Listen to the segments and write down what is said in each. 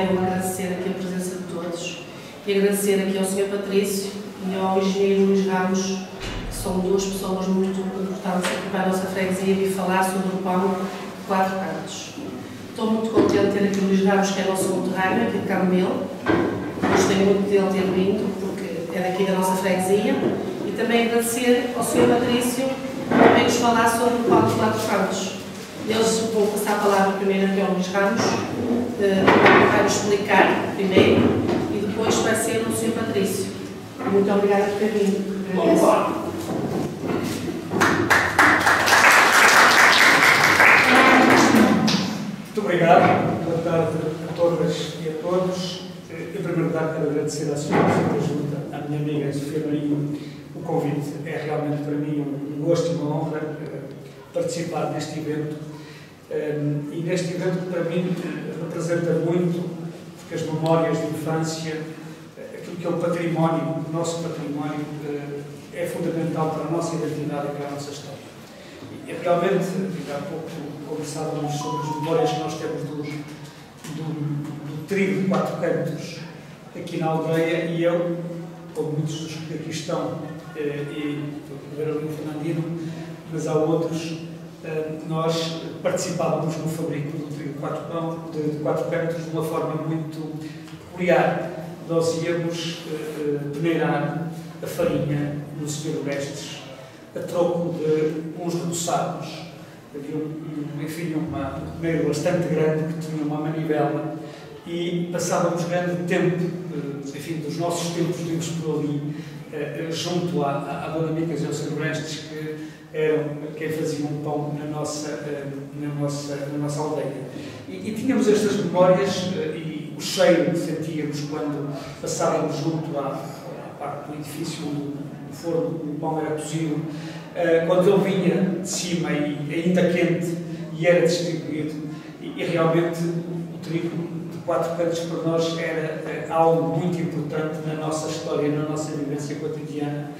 eu agradecer aqui a presença de todos e agradecer aqui ao Sr. Patrício e ao Engenheiro Luís Ramos, que são duas pessoas muito importantes aqui para a nossa freguesia, e falar sobre o pão de 4 cantos. Estou muito contente de ter aqui o Luís Ramos, que é nosso conterrâneo, aqui de Camelo. Gostei muito dele ter vindo, porque é daqui da nossa freguesia. E também agradecer ao Sr. Patrício também nos falar sobre o pão de 4 cantos. Eles vão passar a palavra primeiro aqui ao Luís Ramos, vai nos explicar primeiro e depois vai ser o Sr. Patrício. Muito obrigada por ter vindo. Muito obrigado, boa tarde a todas e a todos. Em primeiro lugar, quero agradecer à Sra. Presidente da Junta, à minha amiga Sofia Marinho, o convite. É realmente para mim um gosto e uma honra participar neste evento. E neste evento que para mim representa muito, porque as memórias de infância, aquilo que é o património, o nosso património, é fundamental para a nossa identidade e para a nossa história. E realmente, há pouco conversávamos sobre as memórias que nós temos do trigo de 4 cantos aqui na aldeia, e eu, como muitos dos que aqui estão, e estou a ver ali o Fernandino, mas há outros, nós participávamos no fabrico do trigo de 4 cantos de uma forma muito peculiar. Nós íamos peneirar a farinha no Sr. Orestes a troco de uns reboçados. Havia um peneiro bastante grande que tinha uma manivela e passávamos grande tempo, enfim, dos nossos tempos vimos por ali, junto à Dona Micas e ao Sr. Orestes, que eram quem faziam o pão na nossa aldeia. E tínhamos estas memórias e o cheiro que sentíamos quando passávamos junto à parte do edifício onde o forno, o pão era cozido, quando ele vinha de cima e ainda quente e era distribuído, e realmente o trigo de 4 cantos para nós era algo muito importante na nossa história, na nossa vivência cotidiana.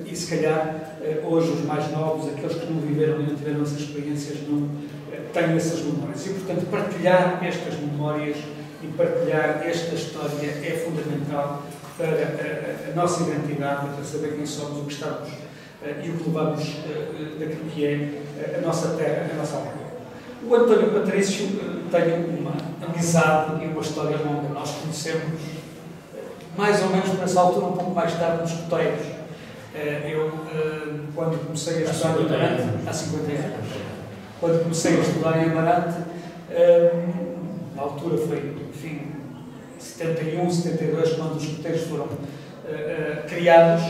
E se calhar hoje os mais novos, aqueles que não viveram e não tiveram essas experiências, não têm essas memórias. E portanto partilhar estas memórias e partilhar esta história é fundamental para a nossa identidade, para saber quem somos, o que estamos e o que levamos daquilo que é a nossa terra, a nossa aldeia. O António Patrício tem uma amizade e uma história longa. Nós conhecemos mais ou menos nessa altura, um pouco mais tarde, nos escoteiros. Eu, quando comecei a estudar em Amarante, há 50 anos, quando comecei a estudar em Amarante, na altura foi, enfim, 71, 72, quando os escoteiros foram criados,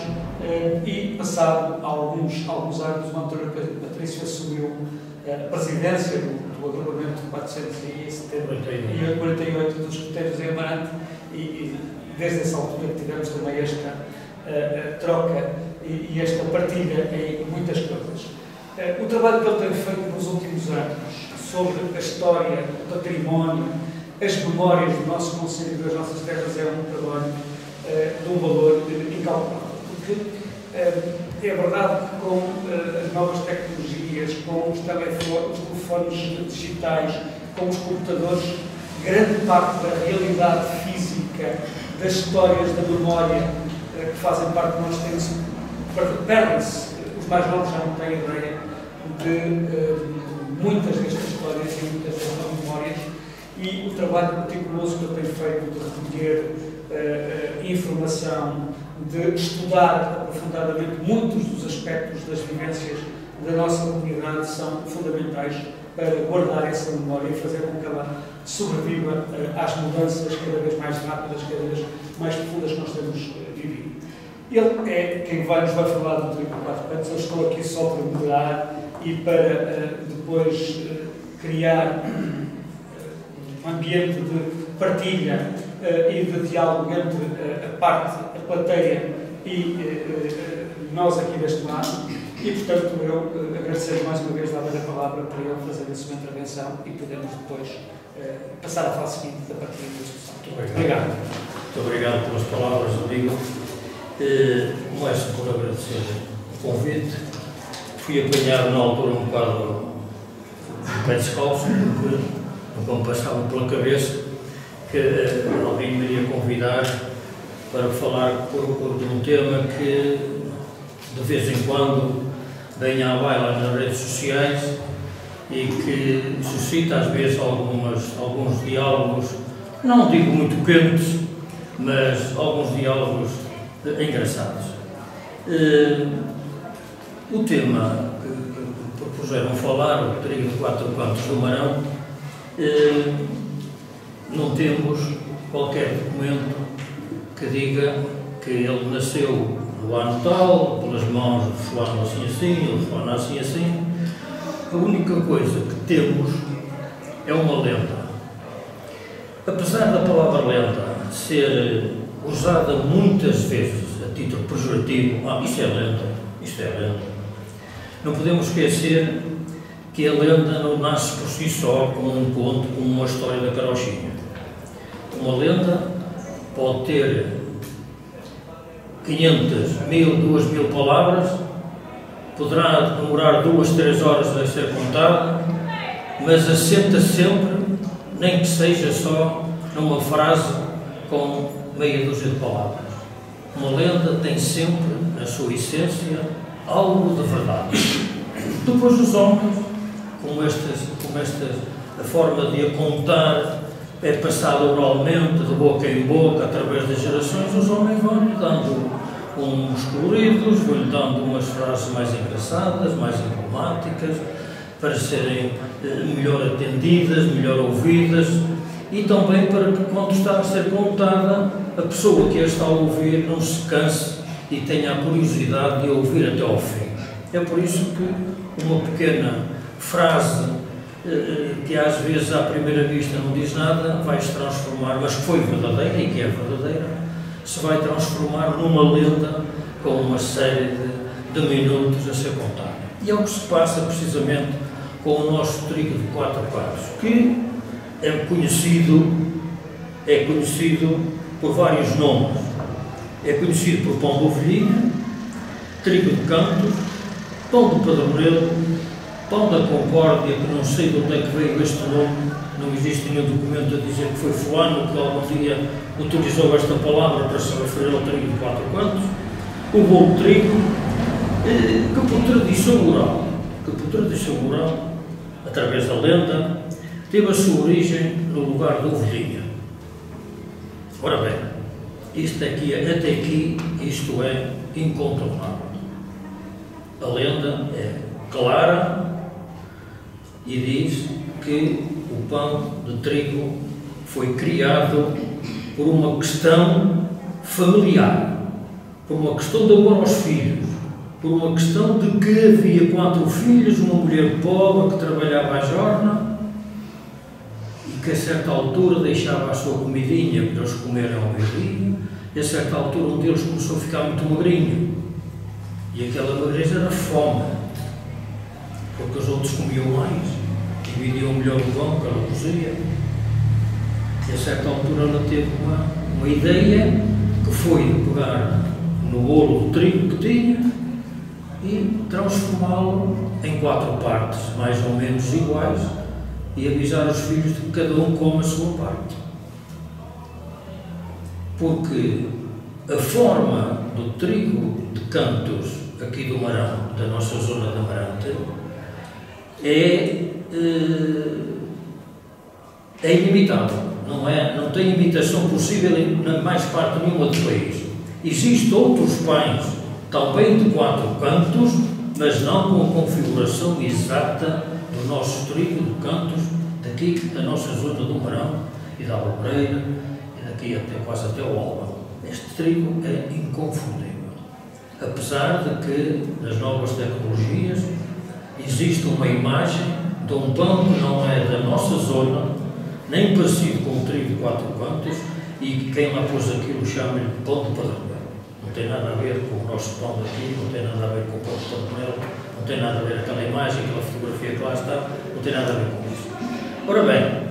e passado alguns anos, o António Patrício assumiu a presidência do agrupamento 448 dos escoteiros em Amarante, e desde essa altura que tivemos também esta troca e esta partilha em muitas coisas. O trabalho que ele tem feito nos últimos anos sobre a história, o património, as memórias do nosso concelho e das nossas terras é um trabalho de um valor incalculável. Porque é verdade que com as novas tecnologias, com os telefones digitais, com os computadores, grande parte da realidade física, das histórias, da memória que fazem parte de nós, perdem-se. Os mais novos já não têm ideia de muitas destas histórias e muitas destas memórias, e o trabalho meticuloso que eu tenho feito de recolher informação, de estudar aprofundadamente muitos dos aspectos das vivências da nossa comunidade são fundamentais para guardar essa memória e fazer com que ela sobreviva às mudanças cada vez mais rápidas, cada vez mais profundas que nós temos vivido. Ele é quem nos vai falar do trigo de 4 cantos. Eu estou aqui só para moderar e para depois criar um ambiente de partilha e de diálogo entre a plateia e nós aqui deste lado. E, portanto, eu agradecer mais uma vez, dar-lhe a palavra para ele fazer a sua intervenção e podermos depois passar à fase seguinte da partilha da discussão. Muito obrigado. Muito obrigado pelas palavras, amigo. Começo por agradecer o convite. Fui apanhado na altura um bocado pé descalço, porque não passava pela cabeça, que alguém me iria convidar para falar de um tema que de vez em quando vem à baila nas redes sociais e que suscita às vezes alguns diálogos, não digo muito quentes, mas alguns diálogos engraçados. O tema que propuseram falar, o trigo de 4 cantos do Marão, não temos qualquer documento que diga que ele nasceu no ano tal, pelas mãos de fulano assim, ou fulano assim. A única coisa que temos é uma lenda. Apesar da palavra lenda ser usada muitas vezes a título pejorativo, isto é lenda, não podemos esquecer que a lenda não nasce por si só como um conto, como uma história da carochinha. Uma lenda pode ter 500, 1000, 2000 palavras, poderá demorar 2, 3 horas a ser contada, mas assenta sempre, nem que seja só numa frase com meia dúzia de palavras. Uma lenda tem sempre, na sua essência, algo de verdade. Depois os homens, como a forma de a contar é passada oralmente, de boca em boca, através das gerações, os homens vão-lhe dando uns coloridos, vão-lhe dando umas frases mais engraçadas, mais emblemáticas, para serem melhor atendidas, melhor ouvidas, e também para que, quando está a ser contada, a pessoa que a está a ouvir não se canse e tenha a curiosidade de ouvir até ao fim. É por isso que uma pequena frase que às vezes à primeira vista não diz nada, vai se transformar, mas que foi verdadeira e que é verdadeira, se vai transformar numa lenda com uma série de minutos a ser contada. E é o que se passa precisamente com o nosso trigo de 4 cantos, que é conhecido por vários nomes. É conhecido por pão do ovelhinho, trigo de cantos, pão do padroeiro, pão da concórdia, que não sei de onde é que veio este nome, não existe nenhum documento a dizer que foi fulano que algum dia utilizou esta palavra para se referir ao trigo de 4 cantos, o bolo de trigo, que por tradição oral, através da lenda, teve a sua origem no lugar da ovelhinha. Ora bem, até aqui, isto é incontornável. A lenda é clara e diz que o pão de trigo foi criado por uma questão familiar, por uma questão de amor aos filhos, por uma questão de que havia 4 filhos, uma mulher pobre que trabalhava à jorna e que a certa altura deixava a sua comidinha para eles comerem ao meio-dia, e a certa altura um deles começou a ficar muito magrinho, e aquela magreza era fome, porque os outros comiam mais, dividiam melhor o pão que ela cozia. E a certa altura ela teve uma ideia que foi de pegar no bolo de trigo que tinha e transformá-lo em 4 partes, mais ou menos iguais, e avisar os filhos de que cada um come a sua parte. Porque a forma do trigo de cantos aqui do Marão, da nossa zona de Amarante, é inimitável, não tem imitação possível em mais parte nenhuma do país. Existem outros pães, também de 4 cantos, mas não com a configuração exata do nosso trigo de cantos, daqui da nossa zona do Marão e da Albreira, e daqui quase até ao Alba. Este trigo é inconfundível. Apesar de que, nas novas tecnologias, existe uma imagem de um pão que não é da nossa zona, nem parecido com o trigo de 4 cantos, e quem lá pôs aquilo chama-lhe pão de padroeiro. Não tem nada a ver com o nosso pão daqui, não tem nada a ver com o pão de padroeiro, não tem nada a ver com aquela imagem, aquela fotografia que lá está, não tem nada a ver com isso. Ora bem,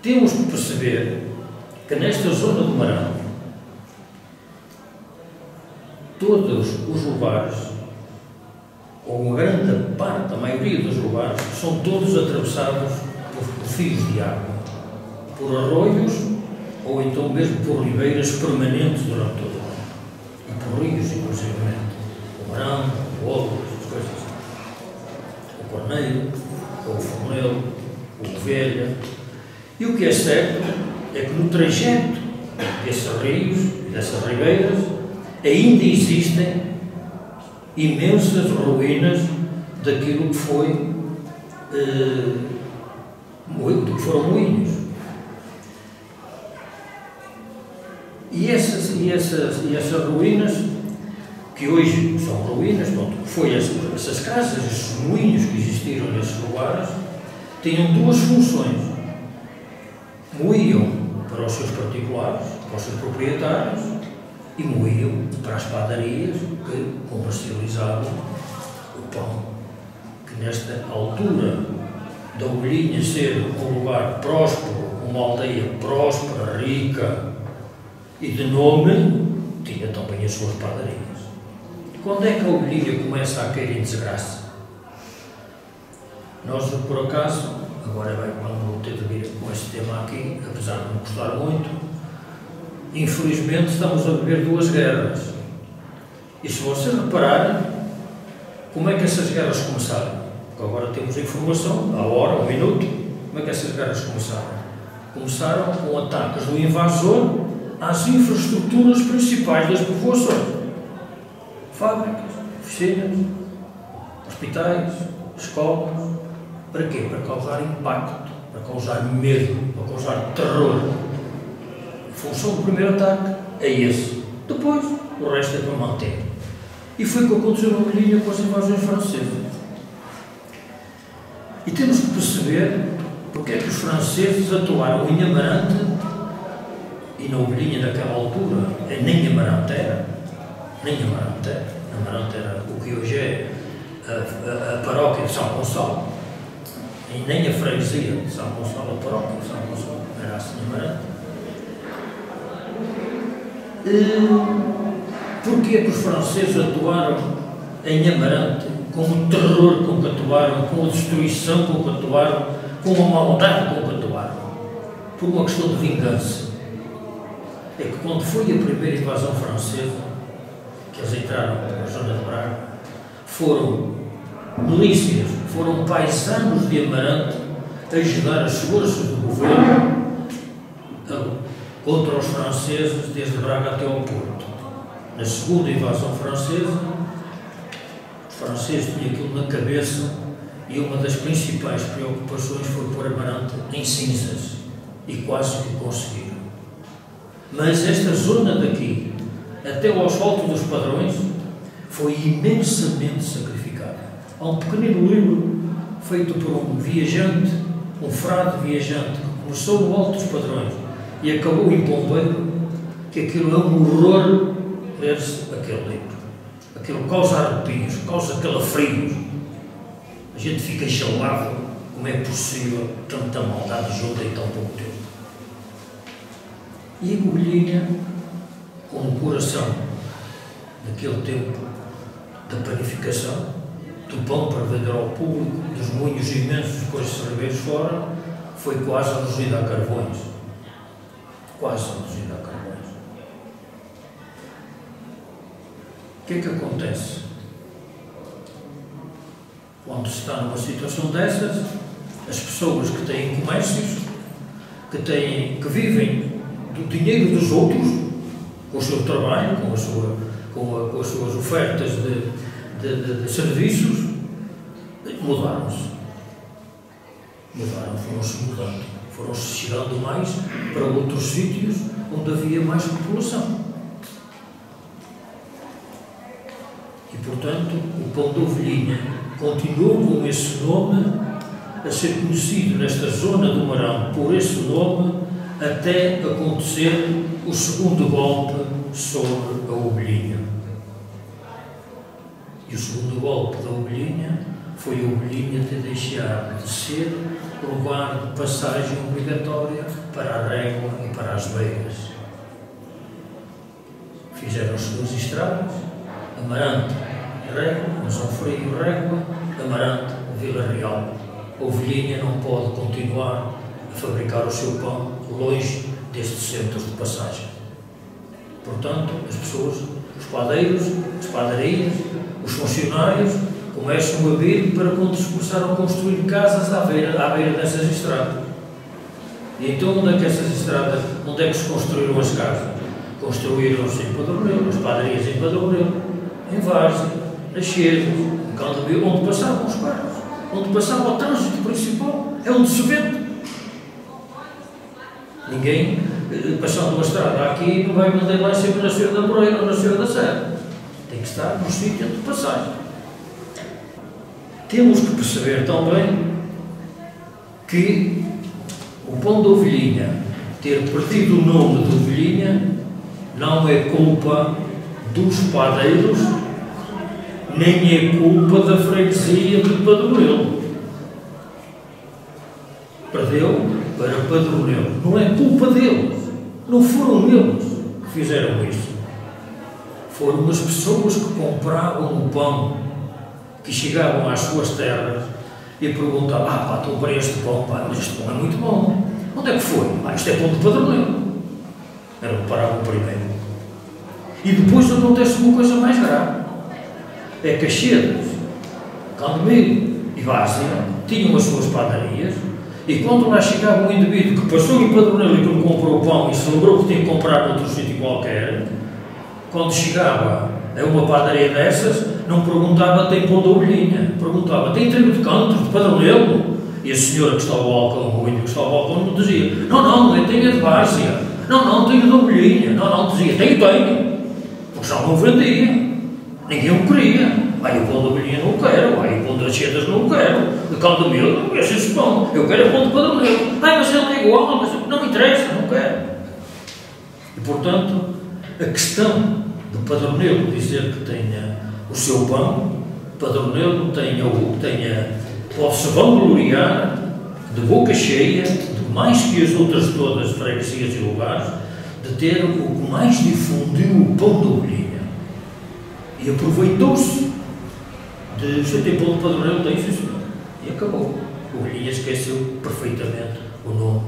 temos que perceber que nesta zona do Marão, todos os lugares, ou uma grande parte, a maioria dos lugares, são todos atravessados por fios de água, por arroios ou então mesmo por ribeiras permanentes durante todo o ano. E por rios, inclusive. O Marão, o Olvo, as coisas assim. O Corneiro, ou o Funel, o Ovelha. E o que é certo é que no trajeto desses rios e dessas ribeiras ainda existem imensas ruínas daquilo que foi do que foram moinhos. E essas ruínas, que hoje são ruínas, pronto, foi essas casas, esses moinhos que existiram nesses lugares, tinham duas funções. Moíam para os seus particulares, para os seus proprietários, e moíam para as padarias que comercializavam o pão. Que nesta altura da Ovelhinha ser um lugar próspero, uma aldeia próspera, rica e de nome, tinha também as suas padarias. Quando é que a Ovelhinha começa a cair em desgraça? Nós, por acaso, agora vamos ter de vir com este tema aqui, apesar de não gostar muito, infelizmente estamos a viver duas guerras. E se vocês repararem, como é que essas guerras começaram? Porque agora temos informação, à hora, ao minuto, como é que essas guerras começaram? Começaram com ataques do invasor às infraestruturas principais das povoações. Fábricas, oficinas, hospitais, escolas. Para quê? Para causar impacto, para causar medo, para causar terror. A função do primeiro ataque é esse. Depois, o resto é para manter. E foi o que aconteceu na Ovelhinha com as invasões francesas. E temos que perceber porque é que os franceses atuaram em Amarante e na Ovelhinha naquela altura, nem Amarante era. Amarante era o que hoje é a paróquia de São Gonçalo. E nem a freguesia de São Gonçalo, a paróquia de São Gonçalo, era assim Amarante. Porquê é que os franceses atuaram em Amarante com o terror com que atuaram, com a destruição com que atuaram, com a maldade com que atuaram? Por uma questão de vingança. É que quando foi a primeira invasão francesa, que eles entraram na zona de Braga, foram milícias, foram paisanos de Amarante ajudar as forças do governo contra os franceses desde Braga até ao Porto. Na segunda invasão francesa, os franceses tinham aquilo na cabeça e uma das principais preocupações foi pôr Amarante em cinzas e quase que conseguiram. Mas esta zona daqui, até o asfalto dos Padrões, foi imensamente sacrificada. Há um pequenino livro feito por um viajante, um frade viajante, que começou no Alto dos Padrões e acabou em Pombeiro, que aquilo é um horror ler-se aquele livro. Aquilo causa arrepios, causa calafrios. A gente fica gelado, como é possível tanta maldade junta em tão pouco tempo. E a Ovelhinha, com o coração daquele tempo da panificação, do pão para vender ao público, dos moinhos imensos depois de ribeiros fora, foi quase reduzida a carvões. Quase reduzida a carvões. O que é que acontece? Quando se está numa situação dessas, as pessoas que têm comércios, que vivem do dinheiro dos outros, com o seu trabalho, com as suas ofertas de serviços, mudaram-se. Foram-se mudando. Foram-se chegando mais para outros sítios onde havia mais população. E, portanto, o pão de Ovelhinha continuou com esse nome a ser conhecido nesta zona do Marão por esse nome até acontecer o segundo golpe sobre a Ovelhinha. E o segundo golpe da Ovelhinha foi a Ovelhinha ter deixado de ser lugar de passagem obrigatória para a Régua e para as Beiras. Fizeram-se duas estradas, Amarante e Régua, São Freio e Régua, Amarante, Vila Real. a ovelhinha não pode continuar a fabricar o seu pão longe destes centros de passagem. Portanto, as pessoas, os padeiros, as padarias, os funcionários começam a vir para quando se começaram a construir casas à beira dessas estradas. E então onde é que essas estradas, onde é que se construíram as casas? Construíram-se em Padronelo, as padarias em Padronelo, em Várzea, na Xerda, em Caldebio, onde passavam os carros, onde passava o trânsito principal, é onde se vende. Ninguém, passando uma estrada aqui, não vai vender lá sempre na Senhora da Moreira ou na Senhora da Serra. Tem que estar no sítio de passagem. Temos que perceber também que o pão da ovelhinha ter perdido o nome de ovelhinha não é culpa dos padeiros, nem é culpa da freguesia de Padronelo. Perdeu para Padronelo. Não é culpa deles. Não foram eles que fizeram isso. Foram as pessoas que compravam o pão, que chegavam às suas terras e perguntavam: pá, comprei este pão, pá, mas este pão é muito bom. Onde é que foi? Isto é pão de Padronelo. Era o que paravam primeiro. E depois acontece uma coisa mais grave. É que as Xerdas, Caldemiro e Várzea tinham as suas padarias, e quando lá chegava um indivíduo que passou em Padronelo e que não comprou o pão e se lembrou que tinha que comprar noutro sítio qualquer, quando chegava a uma padaria dessas, não perguntava: tem pão da ovelhinha? Perguntava: tem trigo de cantos de Padronelo? E a senhora que estava ao balcão, o índio que estava ao balcão, não dizia: não, eu tenho a de Várzea. Não, tenho da ovelhinha. Não, dizia: tenho. Porque já não vendia. Ninguém o queria. O pão da ovelhinha não o quero. O pão das Xerdas não o quero. De Caldemiro não quero esse pão. Eu quero o pão de Padronelo. Mas ele é igual, mas não me interessa, não quero. E, portanto, a questão de Padronelo dizer que tenha o seu pão, Padronelo pode-se vangloriar de boca cheia, de mais que as outras todas freguesias e lugares, de ter o que mais difundiu o pão da ovelhinha. E aproveitou-se de você ter pão de Padronelo, tem isso, senhor. E acabou. A ovelhinha esqueceu perfeitamente o nome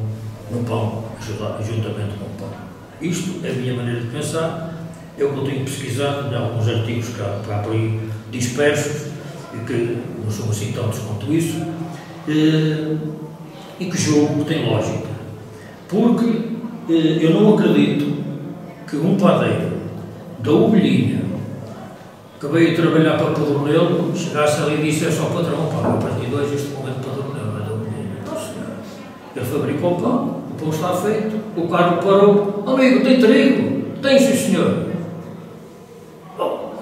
no pão, juntamente com o pão. Isto é a minha maneira de pensar, é o que eu tenho pesquisado em alguns artigos que há por aí dispersos, e que não são assim tantos quanto isso, e que julgo que tem lógica. Porque eu não acredito que um padeiro da ovelhinha que veio trabalhar para Padronelo chegasse ali e dissesse ao patrão: pá, a partir de hoje este pão é de Padronelo, não é da ovelhinha. Não, senhor. Ele fabricou o pão está feito, o carro parou: amigo, tem trigo? Tem, sim, senhor.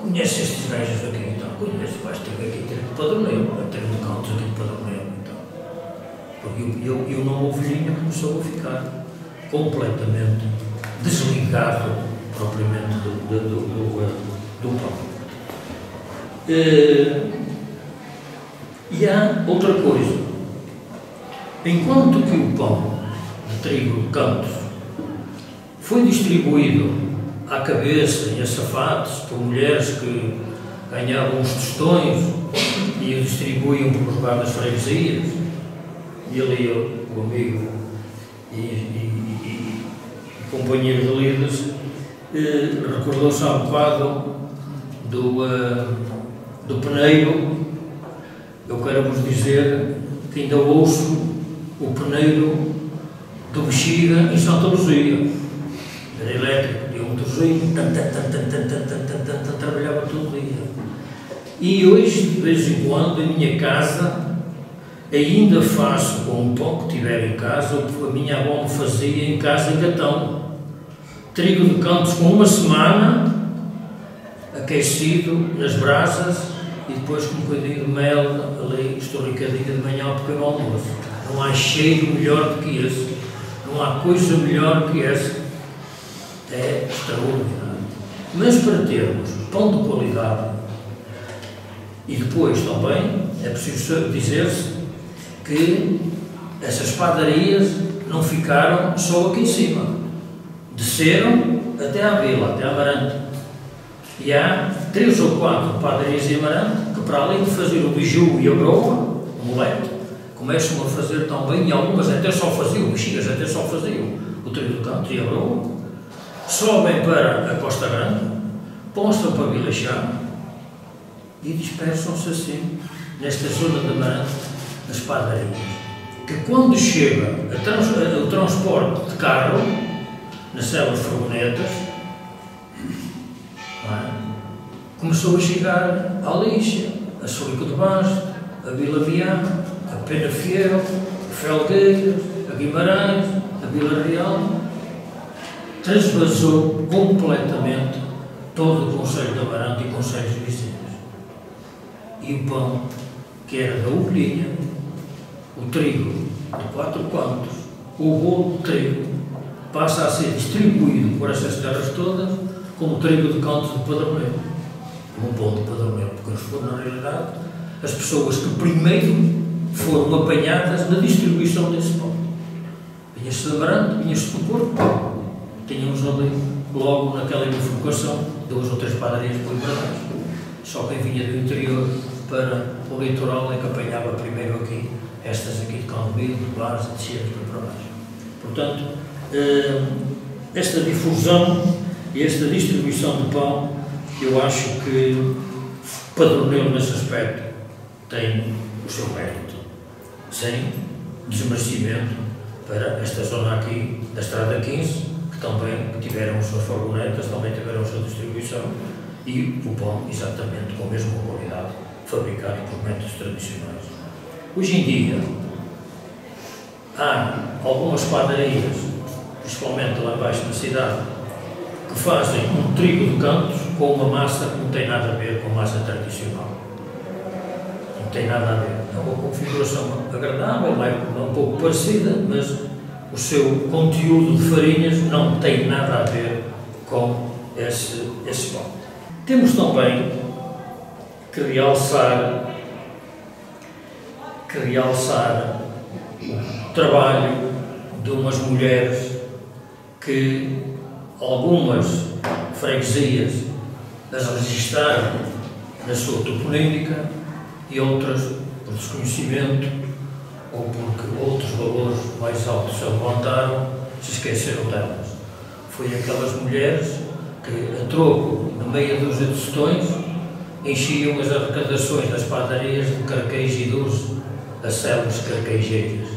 Conhece estes gajos aqui, então? Conhece, vais ter aqui trigo de Padronelo, trigo de cantos aqui de Padronelo, então. Porque eu não ovelhinha começou a ficar completamente desligado propriamente do pão. E há outra coisa. Enquanto que o pão de trigo de cantos foi distribuído à cabeça e a safatos por mulheres que ganhavam os tostões e o distribuíam por lugar das freguesias, e ali o amigo e companheiro de lides recordou-se há um bocado do peneiro. Eu quero vos dizer que ainda ouço o peneiro do Bexiga em Santa Luzia. Era elétrico, tinha um torzinho, trabalhava todo dia. E hoje, de vez em quando, em minha casa, ainda faço com o pão que tiver em casa, o que a minha avó me fazia em casa em Gatão. Trigo de cantos com uma semana, aquecido nas brasas, e depois com um bocadinho de mel ali, estorricadinha de manhã ao pequeno almoço. Não há cheiro melhor do que esse, não há coisa melhor que esse. É extraordinário. Mas para termos pão de qualidade, e depois também é preciso dizer-se que essas padarias não ficaram só aqui em cima, desceram até à vila, até à Amarante. E há 3 ou 4 padarias em Amarante que, para além de fazer o biju e a broa, o moleque, começam a fazer também, e algumas até só faziam, bexigas até só faziam o trigo do canto e a broa, sobem para a Costa Grande, postam para Vila Chá e dispersam-se assim, nesta zona de Amarante, nas padarias. Que quando chega o transporte de carro, nas células furgonetas, começou a chegar à Lixa, a Sorico de Basto, a Vila Viana, a Penafiel, a Felgueiras, a Guimarães, a Vila Real, transvasou completamente todo o Concelho de Amarante e Concelhos vizinhos. E o pão, que era da Ovelhinha, o trigo de 4 cantos, o bolo de trigo, passa a ser distribuído por essas terras todas como trigo de canto de padroneiro, como pão de padroneiro, porque foram, na realidade, as pessoas que primeiro foram apanhadas na distribuição desse pão. Vinha-se de Amarante, vinha-se do Porto, tínhamos ali, logo naquela bifurcação, 2 ou 3 padarias por Guimarães. Só quem vinha do interior para o litoral é que apanhava primeiro aqui, estas aqui de Calmilo, de Bares, de Sierras, para baixo. Portanto, esta difusão e esta distribuição de pão, eu acho que Padroneiro nesse aspecto tem o seu mérito, sem desmerecimento para esta zona aqui da Estrada 15, que também tiveram as suas furgonetas, também tiveram a sua distribuição, e o pão exatamente com a mesma qualidade, fabricado por métodos tradicionais. Hoje em dia, há algumas padarias, principalmente lá embaixo na cidade, que fazem um trigo de cantos com uma massa que não tem nada a ver com massa tradicional. Não tem nada a ver. É uma configuração agradável, é um pouco parecida, mas o seu conteúdo de farinhas não tem nada a ver com esse pão. Temos também que realçar o trabalho de umas mulheres que algumas freguesias as registraram na sua toponímica e outras, por desconhecimento ou porque outros valores mais altos se levantaram, se esqueceram delas. Foi aquelas mulheres que, a troco de meia dúzia de tostões, enchiam as arrecadações das padarias de carqueis e doce a células carqueijeiras.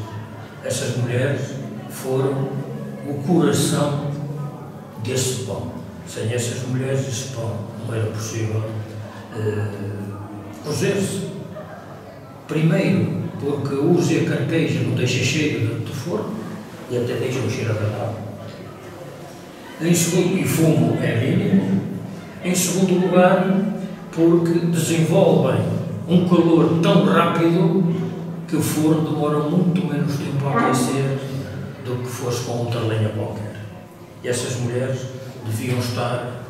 Essas mulheres foram o coração desse pão. Sem essas mulheres, esse pão não era possível cozer-se. Primeiro, porque o uso e a carqueja não deixa cheiro dentro do forno e até deixa um cheiro agradável. Em segundo, e fumo é mínimo. Em segundo lugar, porque desenvolvem um calor tão rápido que o forno demora muito menos tempo a aquecer do que fosse com outra lenha qualquer. E essas mulheres deviam estar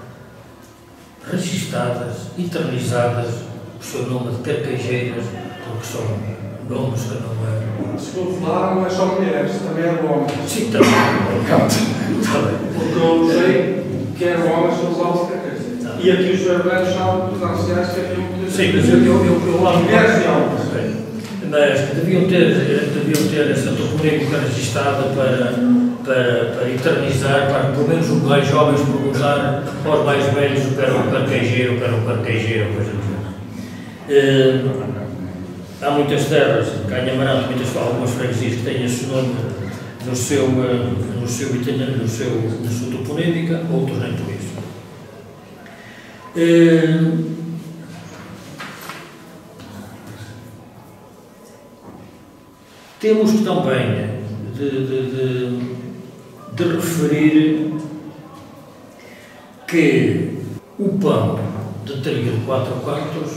registadas, eternizadas, o seu nome de carquejeiras, porque são nomes que não é... Desculpe lá, não é só mulheres, também é homens. Sim, também. Porque eu sei que eram homens que usavam carquejeiras. E aqui os urbanos estavam os anciãos que haviam que... Sim, mas eu acho mulheres e homens. Mas que deviam ter essa toponímica registada para eternizar, para pelo menos os mais jovens perguntar aos mais velhos o que era um carquejeiro, coisa do género. Há muitas terras, cá em Amarante, algumas freguesias que têm esse nome na sua toponímica, outros nem por isso. Temos também de referir que o pão de trigo de 4 cantos,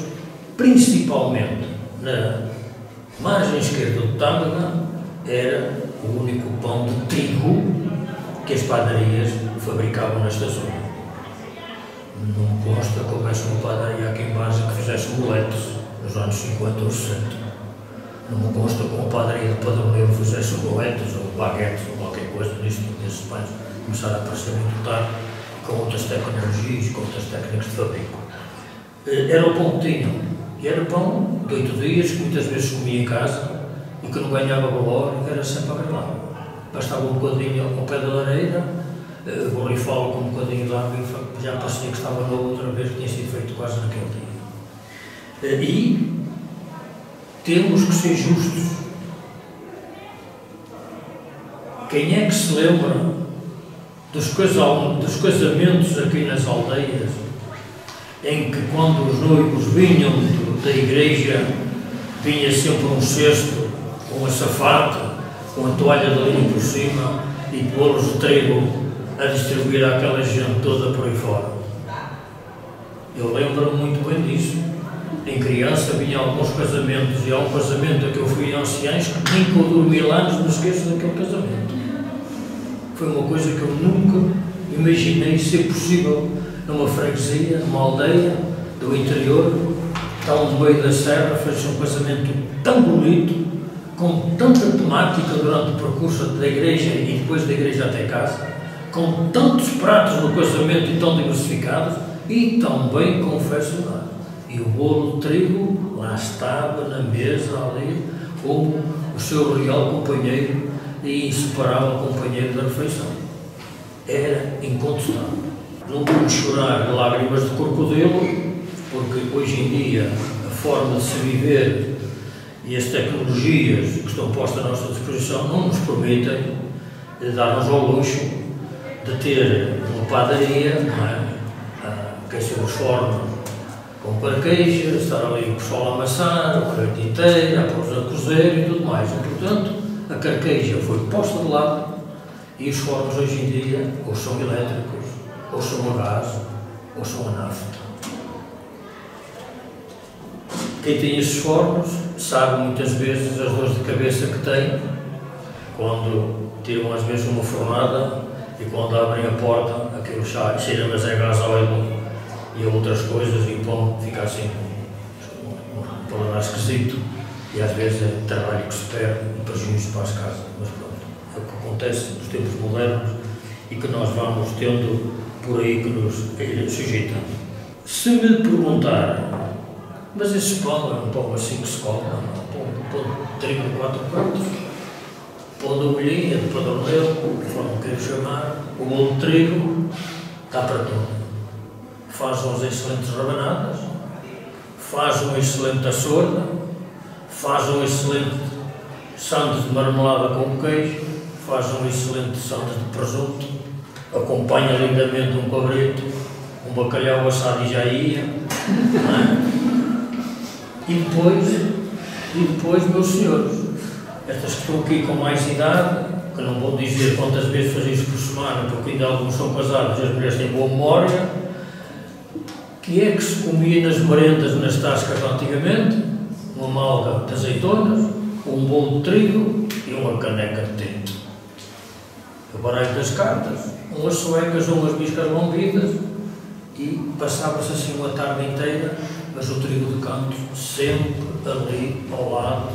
principalmente na margem esquerda do Tâmega, era o único pão de trigo que as padarias fabricavam nesta zona. Não consta que houvesse uma padaria aqui em base que fizesse boletos nos anos 50 ou 60. Não me consta que uma padaria de Padroneiro fizesse boletos ou baguetes ou qualquer coisa desses pães começaram a aparecer muito tarde, com outras tecnologias, com outras técnicas de fabrico. Era o pão que tinham. E era pão de 8 dias, que muitas vezes comia em casa e que não ganhava valor era sempre agradável. Bastava um bocadinho ao pé da lareira, borrifá-lo com um bocadinho de água e já parecia que estava novo outra vez, que tinha sido feito quase naquele dia. E temos que ser justos. Quem é que se lembra dos casamentos aqui nas aldeias, em que quando os noivos vinham da igreja, vinha sempre um cesto, uma safata, com a toalha de linho por cima e bolos de trigo a distribuir àquela gente toda por aí fora. Eu lembro-me muito bem disso. Em criança vinha alguns casamentos, e há um casamento a que eu fui em anciães que nem que eu dormi lá, não me esqueço daquele casamento. Foi uma coisa que eu nunca imaginei ser possível numa freguesia, numa aldeia do interior, tão no meio da serra, fez um casamento tão bonito, com tanta temática durante o percurso da igreja e depois da igreja até casa, com tantos pratos no casamento e tão diversificados e tão bem confeccionados. E o bolo de trigo lá estava na mesa ali, como o seu real companheiro e inseparável companheiro da refeição. Era incontestável. Não podemos chorar lágrimas de crocodilo, porque hoje em dia a forma de se viver e as tecnologias que estão postas à nossa disposição não nos permitem dar-nos ao luxo de ter uma padaria, não é? Aquecer os fornos com carquejas, estar ali o pessoal a amassar, a noite inteira, a pôr a cozer e tudo mais. E, portanto, a carqueja foi posta de lado e os fornos hoje em dia ou são elétricos, ou são a gás, ou são a nafta. Quem tem esses fornos sabe muitas vezes as dores de cabeça que tem quando tiram às vezes uma fornada e quando abrem a porta, aquilo cheira, mas é gás óleo e outras coisas, e o pão fica assim, um paladar esquisito, e às vezes é trabalho que se perde e prejuízo para as casas. Mas pronto, é o que acontece nos tempos modernos e que nós vamos tendo por aí que nos sujeitamos. Se me perguntarem, mas esse pão é um pão assim que se come, pão de trigo de 4 cantos, pão de agulhinha, de padronel, conforme quero chamar, o bolo de trigo, está para tudo. Faz umas excelentes rabanadas, faz uma excelente açorda, faz um excelente sandes de marmelada com queijo, faz um excelente sandes de presunto, acompanha lindamente um cabrito, um bacalhau assado e já ia, não é? E depois, meus senhores, estas que estão aqui com mais idade, que não vou dizer quantas vezes fazem isso por semana, porque ainda alguns são casados e as mulheres têm boa memória, que é que se comia nas merendas, nas tascas antigamente? Uma malga de azeitonas, um bolo de trigo e uma caneca de tinto. O baralho das cartas, umas suecas ou umas biscas lambidas, e passava-se assim uma tarde inteira, mas o trigo de canto sempre ali ao lado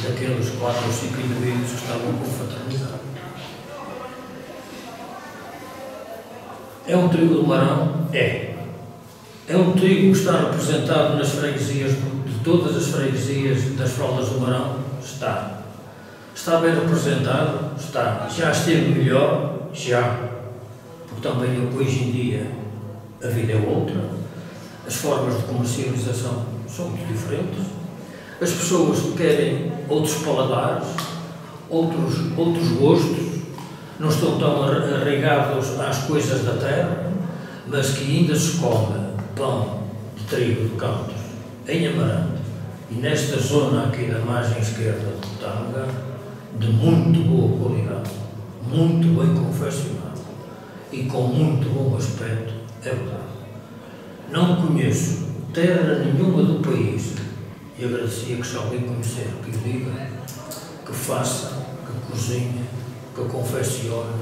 daqueles 4 ou 5 indivíduos que estavam com fraternidade. É um trigo do Marão? É. É um trigo que está representado nas freguesias, de todas as freguesias das Fraldas do Marão? Está. Está bem representado? Está. Já esteve melhor? Já. Porque também hoje em dia a vida é outra. As formas de comercialização são muito diferentes. As pessoas querem outros paladares, outros gostos, não estão tão arraigados às coisas da terra, mas que ainda se come pão de trigo de cantos em Amarante e nesta zona aqui da margem esquerda do Tanga, de muito boa qualidade, muito bem confeccionado e com muito bom aspecto, é verdade. Não conheço terra nenhuma do país, e agradecia que se alguém conhecer, que o diga, que faça, que cozinhe, que confeccione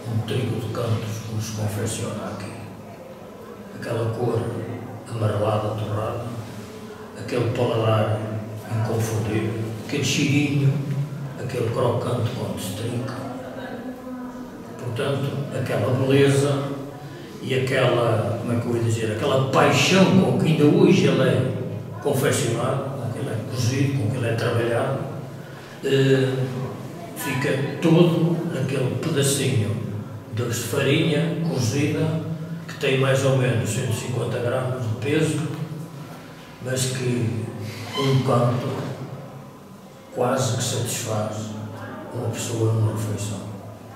um trigo de cantos como se confecciona aqui. Aquela cor amarelada, torrada, aquele paladar inconfundível, aquele cheirinho, aquele crocante quando se trinca. Portanto, aquela beleza e aquela, como é que eu ia dizer, aquela paixão com que ainda hoje ele é confeccionado, com que ele é cozido, com que ele é trabalhado, fica todo naquele pedacinho de farinha cozida que tem mais ou menos 150 gramas de peso, mas que um canto quase que satisfaz uma pessoa numa refeição.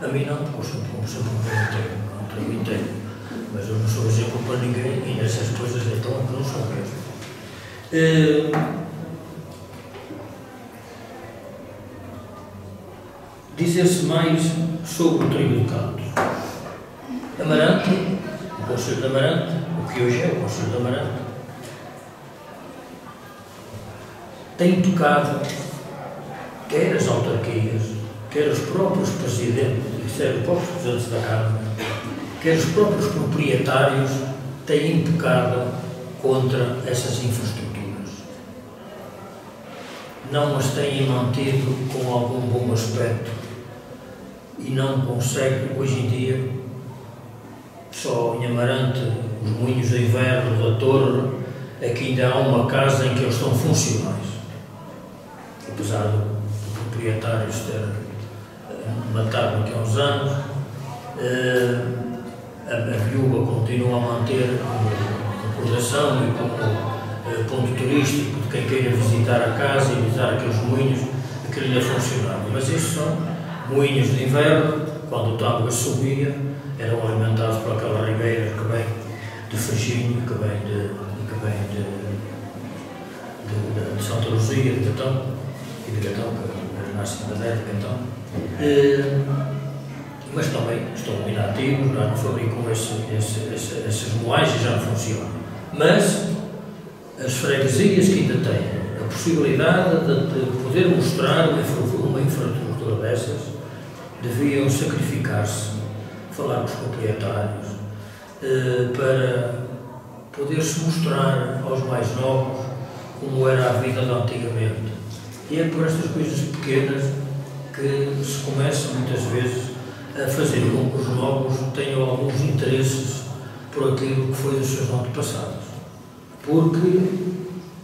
A mim não, porque eu sempre como sempre um pão inteiro, um trigo inteiro, mas eu não sou exemplo para ninguém e nessas coisas então que não sou mesmo. Dizer-se mais sobre o trigo de canto. Amarante, o Conselho de Amarante, o que hoje é o Conselho de Amarante, tem tocado quer as autarquias, quer os próprios presidentes, quer os próprios presidentes da Câmara, quer os próprios proprietários, têm tocado contra essas infraestruturas. Não as têm mantido com algum bom aspecto e não consegue, hoje em dia, só em Amarante, os moinhos de inverno da Torre, é que ainda há uma casa em que eles estão funcionais. Apesar do proprietário ter matado aqui há uns anos, a viúva continua a manter como recordação e como ponto turístico de quem queira visitar a casa e visitar aqueles moinhos, aquilo ainda funcionava. Mas estes são moinhos de inverno, quando o Tábua subia, eram alimentados por aquela rigueira que vem de Ferginho, que vem de Santa Luzia, de Catão, e de Catão, que nasce da Neve de Catão. Mas também estão inativos, não fabricam esses moais e já não funcionam. Mas as freguesias que ainda têm a possibilidade de poder mostrar uma infraestrutura dessas deviam sacrificar-se, falar com os proprietários, para poder-se mostrar aos mais novos como era a vida de antigamente. E é por estas coisas pequenas que se começa muitas vezes a fazer com que os novos tenham alguns interesses por aquilo que foi dos seus antepassados. Porque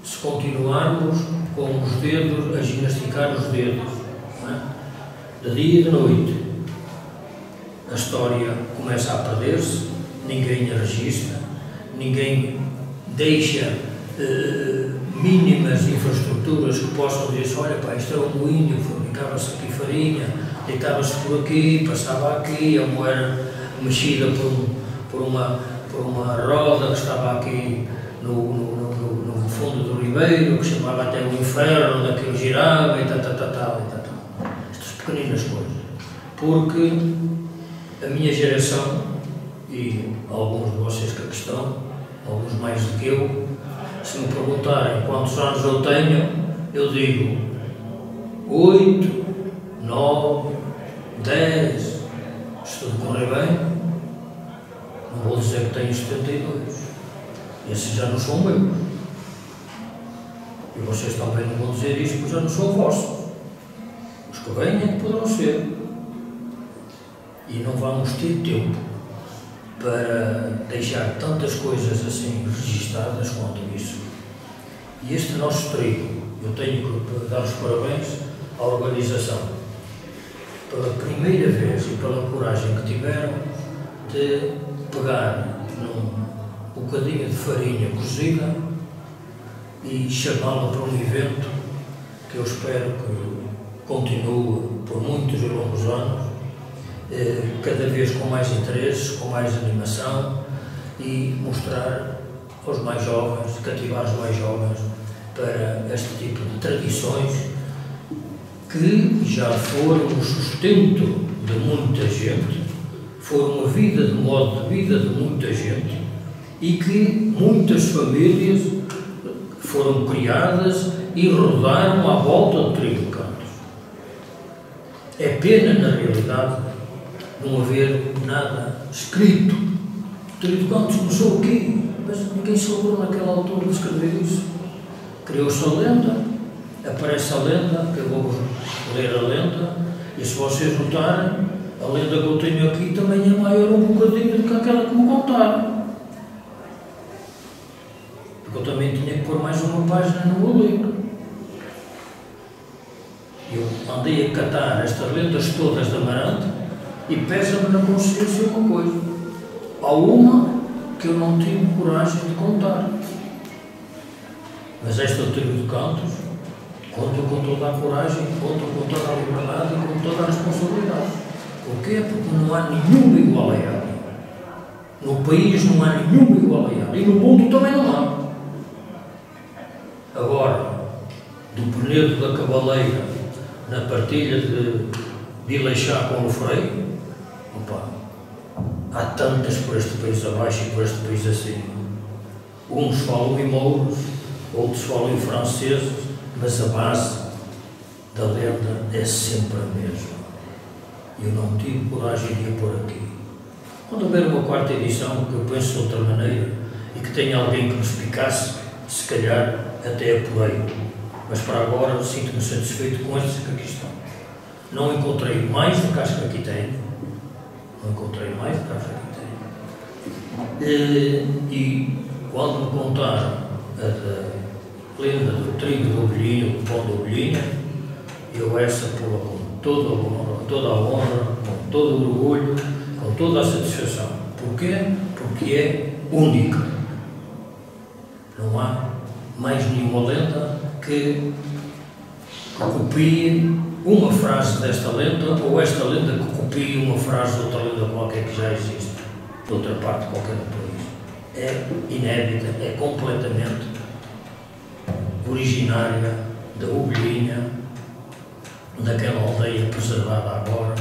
se continuarmos com os dedos, a ginasticar os dedos, não é? De dia e de noite, a história começa a perder-se, ninguém a registra, ninguém deixa mínimas infraestruturas que possam dizer: olha, pá, isto era um moinho, fabricava-se aqui farinha, deitava-se por aqui, passava aqui, a moeda mexida por uma roda que estava aqui no fundo do ribeiro, que chamava até o inferno, onde aquilo girava e tal. Estas pequeninas coisas. Porque a minha geração, e alguns de vocês que aqui estão, alguns mais do que eu, se me perguntarem quantos anos eu tenho, eu digo 8, 9, 10, se tudo correr bem, não vou dizer que tenho 72. Esses já não são meus. E vocês também não vão dizer isto porque já não são vossos. Os que vêm é que poderão ser. E não vamos ter tempo para deixar tantas coisas assim registadas quanto isso. E este nosso trigo, eu tenho que dar os parabéns à organização, pela primeira vez e pela coragem que tiveram de pegar num bocadinho de farinha cozida e chamá-la para um evento que eu espero que continue por muitos e longos anos, cada vez com mais interesses, com mais animação, e mostrar aos mais jovens, cativar os mais jovens para este tipo de tradições que já foram o sustento de muita gente, foram a vida, de modo de vida de muita gente, e que muitas famílias foram criadas e rodaram à volta do trigo de cantos. É pena, na realidade, não haver nada escrito. O trigo de cantos começou aqui, mas ninguém se lembrou naquela altura de escrever isso. Criou-se a lenda, aparece a lenda, que eu vou ler a lenda, e se vocês notarem, a lenda que eu tenho aqui também é maior um bocadinho do que aquela que me contaram. Porque eu também tinha que pôr mais uma página no meu livro. Eu acatar estas lendas todas de Amarante e pesa-me na consciência uma coisa. Há uma que eu não tive coragem de contar. Mas esta tribo de cantos conto com toda a coragem, conto com toda a liberdade e com toda a responsabilidade. Porquê? Porque não há nenhuma igual a ela. No país não há nenhuma igual a ela. E no mundo também não há. Agora, do Penedo da Cavaleira, na partilha de Ileixá com o Freio, opa, há tantas por este país abaixo e por este país acima. Uns falam em mouros, outros falam em franceses, mas a base da lenda é sempre a mesma. Eu não tive coragem de ir por aqui. Quando houver uma quarta edição, que eu penso de outra maneira, e que tenha alguém que me explicasse, se calhar até apurei. Mas para agora sinto-me satisfeito com estes que aqui estão. Não encontrei mais do que as que aqui tenho. Não encontrei mais do que as que aqui tenho. E quando me contaram a lenda do trigo do ovelhinho, do pão da ovelhinha, eu essa pula com toda a honra, com todo o orgulho, com toda a satisfação. Porquê? Porque é única. Não há mais nenhuma lenda que copie uma frase desta lenda ou esta lenda que copie uma frase de outra lenda qualquer que já existe de outra parte qualquer do país. É inédita, é completamente originária da ovelhinha, daquela aldeia preservada agora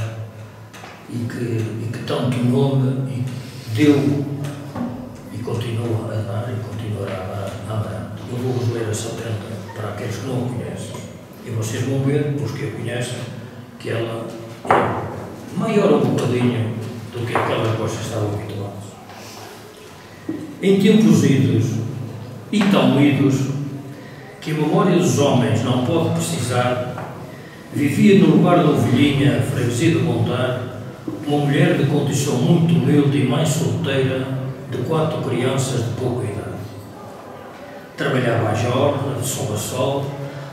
e que tanto nome e deu e continua a dar e continuará a dar a Amarante. Eu vou-vos ler essa lenda para aqueles que não a conhecem e vocês vão ver, os que a conhecem, que ela é maior um bocadinho do que aquela que vocês estavam habituados. Em tempos idos e tão idos que a memória dos homens não pode precisar, vivia no lugar da ovelhinha, freguesia de Montar, uma mulher de condição muito humilde e mãe solteira de 4 crianças de pouca idade. Trabalhava à jornada, de sol a sol,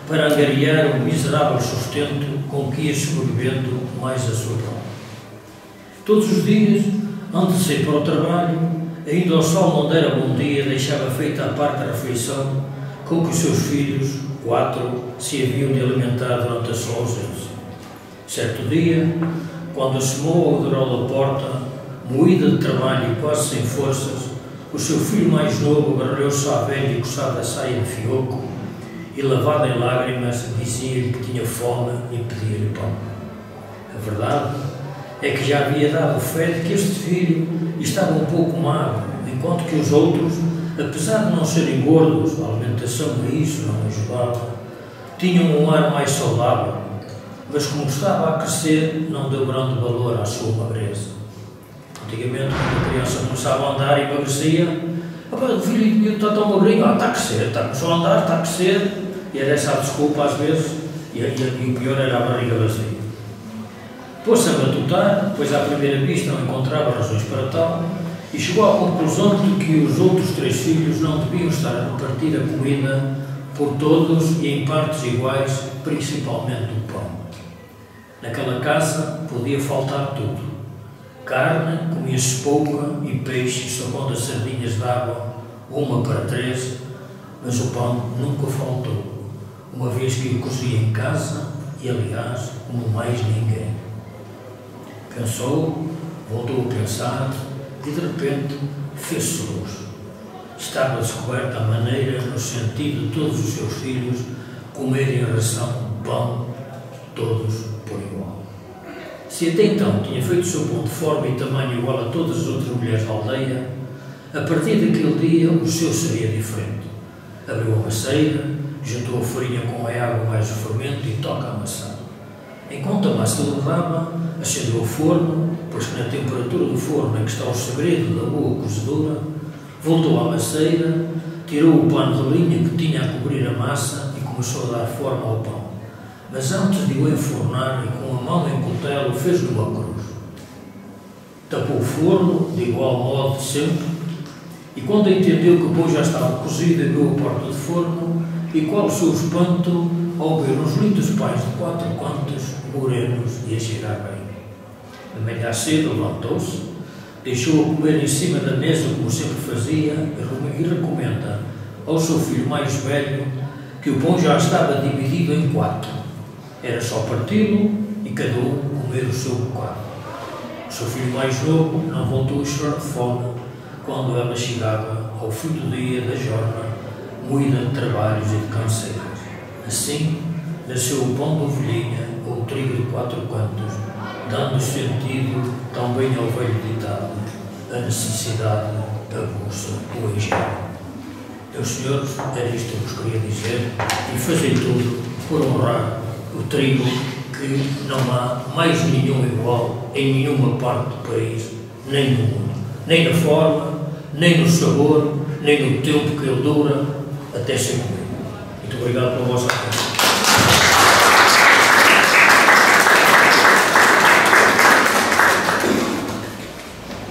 para angariar o miserável sustento com que ia sobrevivendo mais a sua prova. Todos os dias, antes de sair para o trabalho, ainda ao sol não dera bom dia, deixava feita a parte da refeição com que os seus filhos, 4, se haviam de alimentar durante a sua ausência. Certo dia, quando assomou ao degrau da porta, moída de trabalho e quase sem forças, o seu filho mais novo agarrou-se à velha e coçada saia de fioco e, lavada em lágrimas, dizia-lhe que tinha fome e pedia-lhe pão. A verdade é que já havia dado fé de que este filho estava um pouco magro, enquanto que os outros, apesar de não serem gordos, a alimentação a isso não ajudava, tinham um ar mais saudável, mas como estava a crescer, não deu grande valor à sua magreza. Antigamente, quando a criança começava a andar e emagrecia, o filho está tão magrinho, está a crescer, começou a andar, está a crescer, e era essa a desculpa às vezes, e o pior era a barriga vazia. Pôs-se a matutar, pois à primeira vista não encontrava razões para tal, e chegou à conclusão de que os outros 3 filhos não deviam estar a repartir a comida por todos e em partes iguais, principalmente o pão. Naquela casa podia faltar tudo. Carne, comia-se pouca, e peixe, só quando as sardinhas davam 1 para 3, mas o pão nunca faltou, uma vez que o cozia em casa e, aliás, como mais ninguém. Pensou, voltou a pensar e, de repente, fez-se luz. Estava descoberta a maneira, no sentido de todos os seus filhos comerem a ração de pão, todos por igual. Se até então tinha feito o seu pão de forma e tamanho igual a todas as outras mulheres da aldeia, a partir daquele dia o seu seria diferente. Abriu a maceira, juntou a farinha com a água mais o fermento e toca a maçã. Enquanto a massa levava, acendeu o forno, pois que na temperatura do forno é que está o segredo da boa cozedura, voltou à maceira, tirou o pano de linha que tinha a cobrir a massa e começou a dar forma ao pão. Mas antes de o enfornar e com a mão em cutelo, fez-lhe uma cruz. Tapou o forno, de igual modo de sempre, e quando entendeu que o pão já estava cozido, abriu a porta de forno e, qual o seu espanto, ao ver uns lindos pães de 4 cantos, morenos e a cheirar bem. De manhã cedo levantou-se, deixou-a comer em cima da mesa como sempre fazia e recomenda ao seu filho mais velho que o pão já estava dividido em 4. Era só parti-lo e cada um comer o seu bocado. O seu filho mais novo não voltou a chorar de fome quando ela chegava ao fim do dia da jornada, moída de trabalhos e de canseiros. Assim, nasceu o pão de ovelhinha ou o trigo de 4 cantos, dando sentido também ao velho ditado: a necessidade abusa o engenho. Meus senhores, era isto que eu vos queria dizer e fazer tudo por honrar o trigo, que não há mais nenhum igual em nenhuma parte do país, nem no mundo, nem na forma, nem no sabor, nem no tempo que ele dura até ser comido. Muito obrigado pela vossa atenção.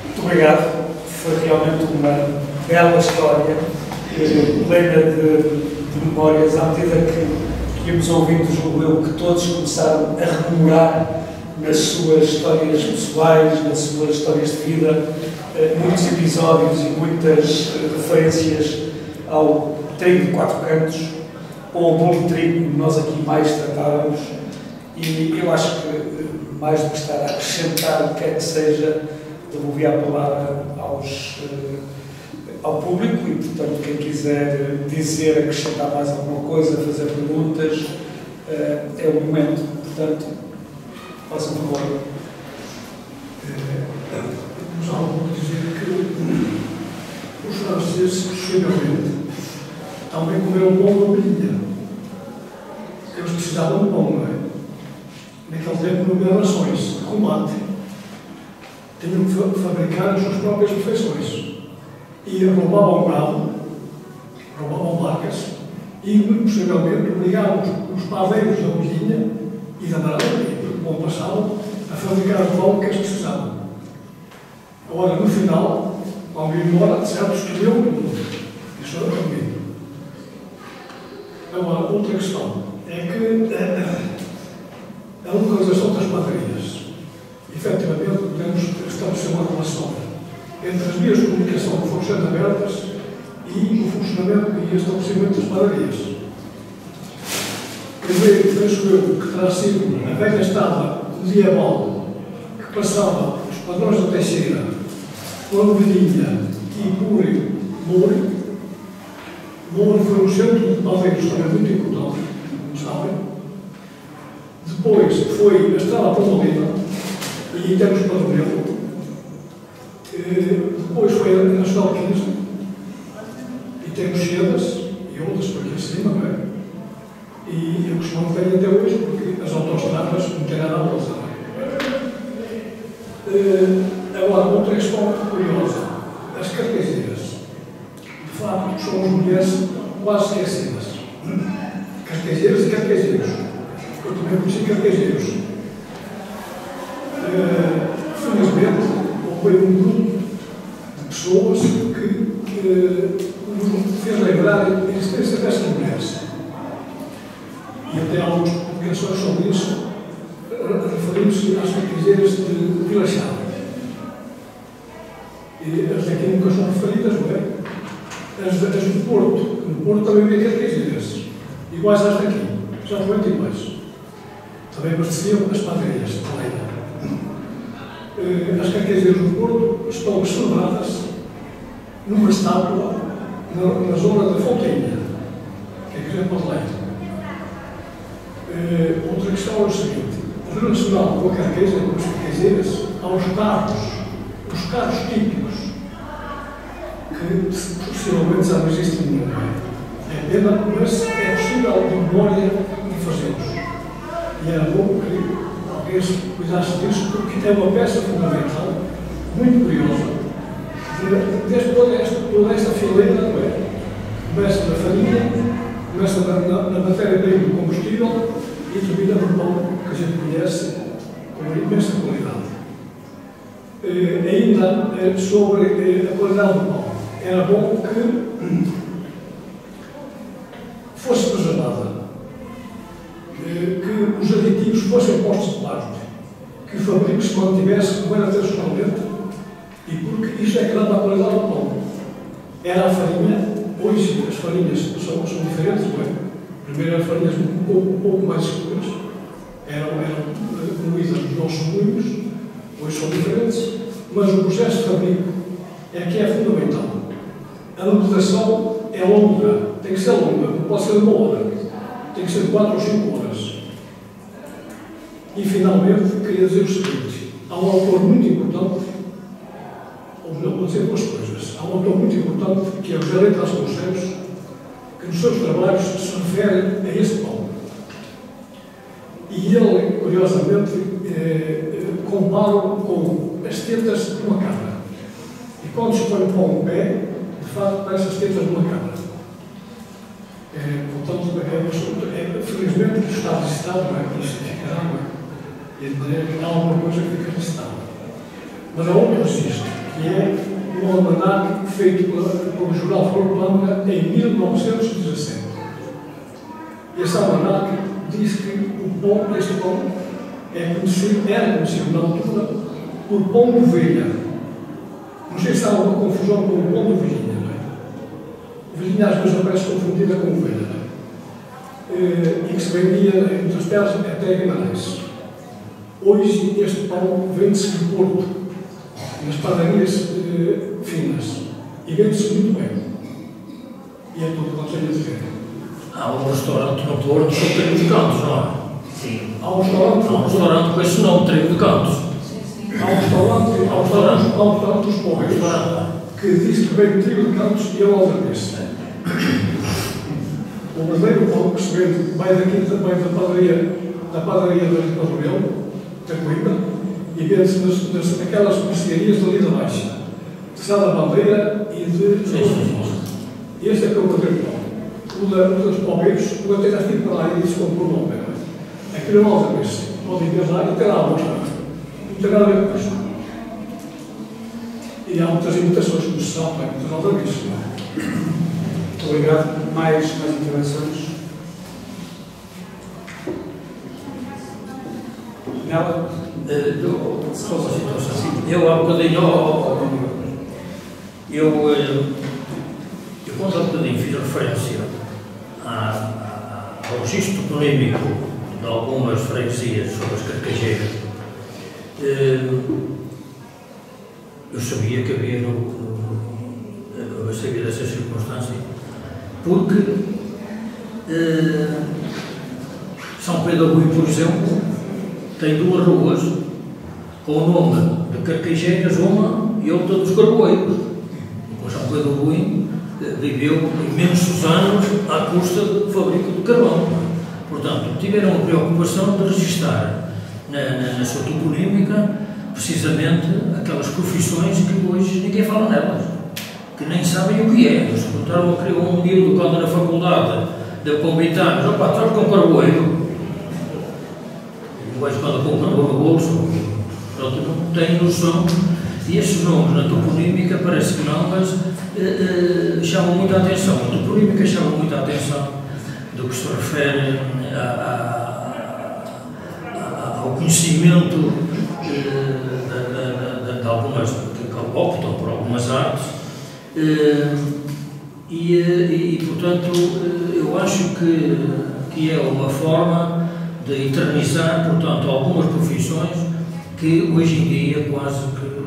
Muito obrigado. Foi realmente uma bela história, plena de memórias, à medida que íamos ouvindo, julgo eu, que todos começaram a rememorar nas suas histórias pessoais, nas suas histórias de vida, muitos episódios e muitas referências ao trigo de 4 cantos, ou ao bolo de trigo, como nós aqui mais tratávamos, e eu acho que, mais do que estar a acrescentar o que quer que seja, devolvi a palavra ao público e, portanto, quem quiser dizer, acrescentar mais alguma coisa, fazer perguntas, é o momento. Portanto, façam favor. Vamos algo dizer que os franceses, possivelmente, também comeram pão na ovelhinha. Eles precisavam de pão, não é? Naquele tempo não havia rações de combate. Tinham que fabricar as suas próprias refeições. E roubavam gado, roubavam vacas e, possivelmente, obrigavam os padeiros da ovelhinha e da nada, e do bom passado, a fabricar o pão que eles precisavam. Agora, no final, quando iam embora, certos que deu isso era comigo. Agora, outra questão é que a localização das padarias. Efetivamente, podemos estabelecer uma relação entre as vias de comunicação que foram sendo abertas e o funcionamento e estabelecimento das padarias. Primeiro, penso eu que terá sido a velha estrada medieval que passava os padrões da Teixeira por Ovelhinha e por Moure. Moure foi um centro de padeiros também muito importante, como sabem. Depois foi a estrada para Molina e temos Padronelo. Depois foi a Nacional 15 e temos Cedas e outras por aqui acima, não é? E eu costumo ter até hoje porque as autoestradas não têm nada a usar. Agora, outra questão curiosa: as carteseiras. De facto, são as mulheres quase esquecidas. Carteseiras e carteseiros. Eu também conheci carteseiros. Felizmente, houve um grupo de pessoas que nos fez lembrar a existência destas mulheres. E até há algumas publicações sobre isso, referindo-se às carteseiras de Vila Chave. E as daqui nunca são referidas, não é? As do Porto. No Porto também havia carteseiras, iguais às daqui, exatamente iguais. Também abasteciam as padarias de leite. As carteseiras do Porto estão celebradas numa estátua na zona da Fontainha, que é a Igreja de Leite. Outra questão é o seguinte: relacionado com a carqueja, com as carquezeiras, há os carros típicos, que possivelmente já não existem no mundo. É pena, mas é possível de memória de fazê-los. E era bom que alguém se cuidasse disso, porque é uma peça fundamental, muito curiosa, desde toda esta fileira, não é? Começa na farinha, começa na matéria-prima do combustível e termina no pão, que a gente conhece com uma imensa qualidade. Ainda sobre a qualidade do pão, era bom que fosse preservada, que os aditivos fossem postos se mantivesse como era tradicionalmente e porque isto é que dá para a qualidade do pão. Era a farinha, hoje as farinhas são diferentes, não é? Primeiro eram farinhas um pouco mais escuras, eram moídas nos nossos moinhos, hoje são diferentes, mas o processo de fabrico é que é fundamental. A laminação é longa, tem que ser longa, não pode ser 1 hora, tem que ser 4 ou 5 horas. E finalmente, queria dizer o seguinte: há um autor muito importante, ou melhor, vou dizer 2 coisas. Há um autor muito importante, que é o José Leite Vasconcelos, que nos seus trabalhos se refere a esse pão. E ele, curiosamente, compara-o com as tetas de uma cabra. E quando se põe o pão no pé, de facto, parece as tetas de uma cabra. Portanto, felizmente, o Estado de Estado, não é? Isto ficará, não é? E de maneira que há alguma coisa que fica registrada. Mas há outro registro, que é um almanaque feito pelo jornal Flor Blanca em 1917. Esse almanaque diz que este pão era conhecido na altura por pão de ovelha. Não sei se há alguma confusão com o pão de ovelhinha, não é? Ovelhinha às vezes aparece confundida com ovelha, não é? E que se vendia entre as terras até Guimarães. Hoje este pão vende-se de Porto, nas padarias finas, e vende-se muito bem. E é tudo quanto tenho a dizer. Há um restaurante no Porto com Trigo de Cantos, não é? Sim. Há um restaurante com esse nome, Trigo de Cantos. Há um restaurante dos pobres, que diz que vem Trigo de Cantos e é o aldermense. O verdadeiro pão que se vende vai daqui também da padaria da Rebelo, da Coimbra, e vende-se naquelas mercearias dali de baixo, de Sá da Bandeira e de Este é que é o verdadeiro pão. O dos pobres, o até já estive para lá e disse comprou o nome. Aquilo não é aldermense. Podem ver lá e ter lá a mostra. Não tem nada a ver com isto. E há muitas imitações, como se sabe, muitas aldermenses. Muito obrigado. Mais intervenções? Nela? Eu há bocadinho, quando há bocadinho fiz referência ao registro toponímico de algumas freguesias sobre as Carcajeiras, eu sabia que havia eu sabia dessa circunstância, porque São Pedro Rui, por exemplo, tem 2 ruas com o nome de Carcajeiras, uma e outra dos Carboeiros. O São Pedro Rui viveu imensos anos à custa do fabrico de carvão. Portanto, tiveram a preocupação de registrar na sua toponímica precisamente aquelas profissões que hoje ninguém fala nelas, que nem sabem o que é. Eles perguntaram a criar um miúdo quando na faculdade de convitar-nos, opá, estás com carboeiro. Depois quando compram no bolso, pronto, não têm noção. E esses nomes na toponímica parece que não, mas chamam muita atenção. A toponímica chama muita atenção do que se refere ao conhecimento de algumas, que optam por algumas artes. Portanto, eu acho que é uma forma de eternizar, portanto, algumas profissões que hoje em dia quase que,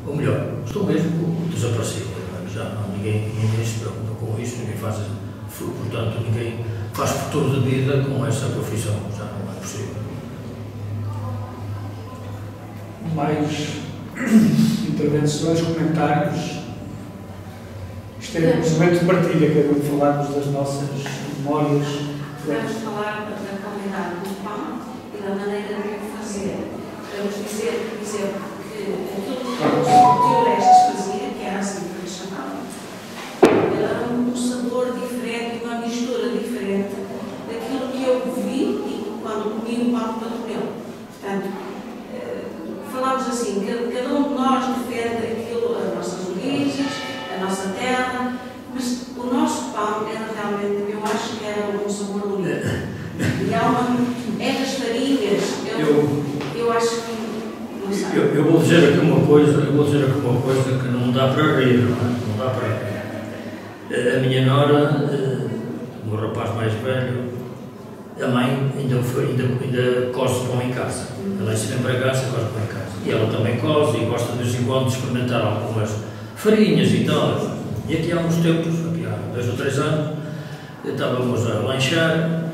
ou melhor, estão mesmo desaparecidas. Já ninguém se preocupa com isso, ninguém faz, portanto, ninguém faz futuro de vida com essa profissão, já não é possível. Mais intervenções, comentários? Isto é um momento de partilha, que é de falarmos das nossas memórias. Vamos falar da qualidade do pão e da maneira de o fazer. Vamos dizer, por exemplo, que aquilo que o Orestes fazia, que era assim que lhe chamavam, era um sabor diferente, uma mistura diferente daquilo que eu vi quando comi o pão padronel. Portanto, falámos assim, cada um de nós defende aquilo, as nossas origens, a nossa terra, mas o nosso pão era realmente, eu acho que era um sabor único. E há uma, estas farinhas, eu acho que uma coisa que não dá para rir, não é? Não dá para rir. A minha nora, o meu rapaz mais velho, a mãe ainda cose pão em casa. Ela ensina em Bragança e cose pão em casa. E ela também cose e gosta de vez em quando de experimentar algumas farinhas e tal. E aqui há uns tempos, aqui há 2 ou 3 anos, estávamos a lanchar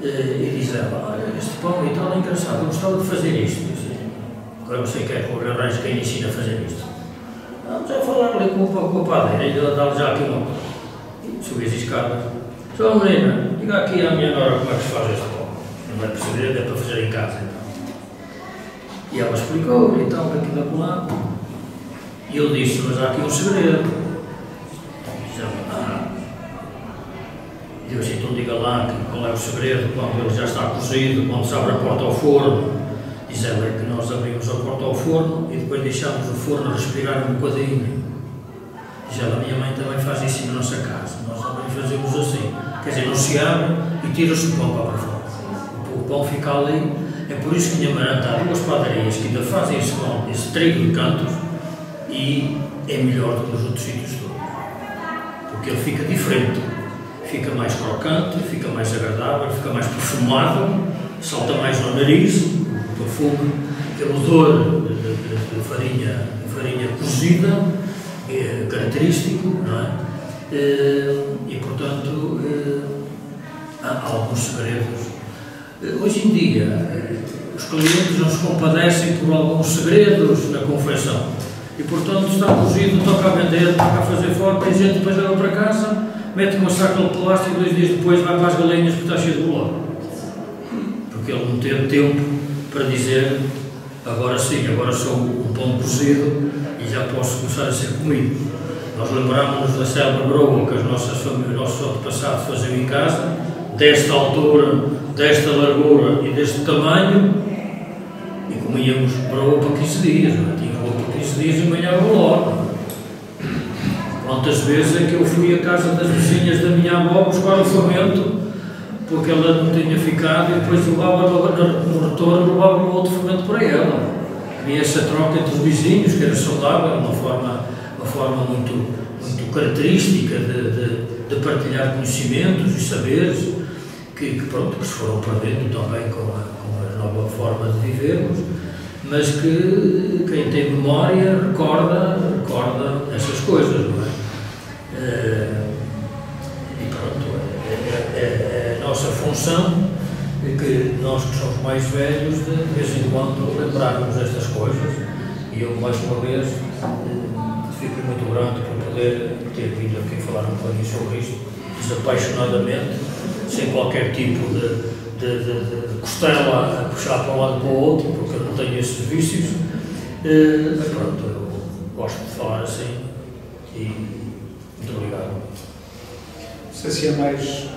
e diz ela, olha, este pão e tal é engraçado, eu gostava de fazer isto. Agora não sei quem é que o arranjo quem ensina a fazer isto. Vamos a falar ali com o padeiro, e ele dá-lhe já aqui uma coisa. Subi as escadas. Só menina, diga aqui à minha nora como é que se faz este pão. Não vai perceber, é para fazer em casa. Então. E ela explicou-lhe e tal, daqui da lado. E eu disse, mas há aqui um segredo. Diz ela, e eu disse, então diga lá qual é o segredo, quando ele já está cozido, quando se abre a porta ao forno. Diz ela que nós abrimos a porta ao forno e depois deixamos o forno respirar um bocadinho. Diz ela, a minha mãe também faz isso na nossa casa, nós também fazemos assim. Quer dizer, não se abre e tira-se o pão para fora. O pão fica ali. É por isso que minha mãe há 2 padarias que ainda fazem esse pão, esse trigo de cantos, e é melhor do que nos outros sítios todos. Porque ele fica diferente, fica mais crocante, fica mais agradável, fica mais perfumado, salta mais no nariz, o perfume, aquele odor de farinha cozida, é característico, não é? E portanto há alguns segredos. Hoje em dia os clientes não se compadecem por alguns segredos na confecção e portanto está cozido, toca a vender, toca a fazer fora, tem gente depois leva para casa, mete uma saca de plástico e 2 dias depois vai para as galinhas porque está cheio de bolor. Porque ele não teve tempo para dizer agora sim, agora sou um pão cozido e já posso começar a ser comido. Nós lembramos-nos da célebre broa que as nossas famílias, nossos antepassados faziam em casa, desta altura, desta largura e deste tamanho, e comíamos broa para 15 dias, não é? Tinha broa para 15 dias e manhava logo. Quantas vezes é que eu fui à casa das vizinhas da minha avó buscar o fermento, porque ela não tinha ficado, e depois levava no retorno, levava um outro fermento para ela. E essa troca entre os vizinhos, que era saudável, uma forma muito característica de partilhar conhecimentos e saberes, que se foram perdendo também com a nova forma de vivermos, mas que quem tem memória recorda essas coisas, não é? E pronto, é a nossa função, que nós que somos mais velhos, de vez em quando lembrarmos estas coisas, e eu mais uma vez fico muito grato por poder ter vindo aqui falar um bocadinho sobre isto, desapaixonadamente, sem qualquer tipo de costela a puxar para um lado e para o outro, porque eu não tenho esses vícios, mas pronto, eu gosto de falar assim, e muito obrigado. Não sei se é mais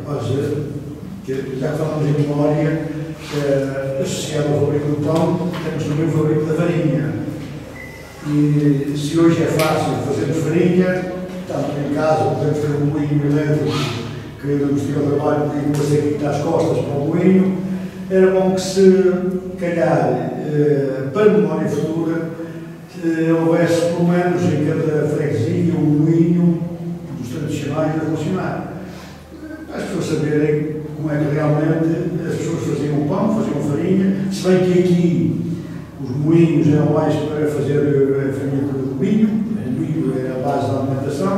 capaz de que já falamos em memória, associado ao fabrico do pão, temos também o fabrico da farinha. E se hoje é fácil fazermos farinha, estamos em casa, podemos ter um moinho elétrico que nos tira o trabalho de fazer aqui às costas para o moinho. Era bom que se calhar, para memória futura, houvesse pelo menos em cada freguesia um moinho dos tradicionais a funcionar. As pessoas saberem como é que realmente as pessoas faziam o pão, faziam farinha, se bem que aqui os moinhos eram mais para fazer a farinha do milho, o milho era a base da alimentação,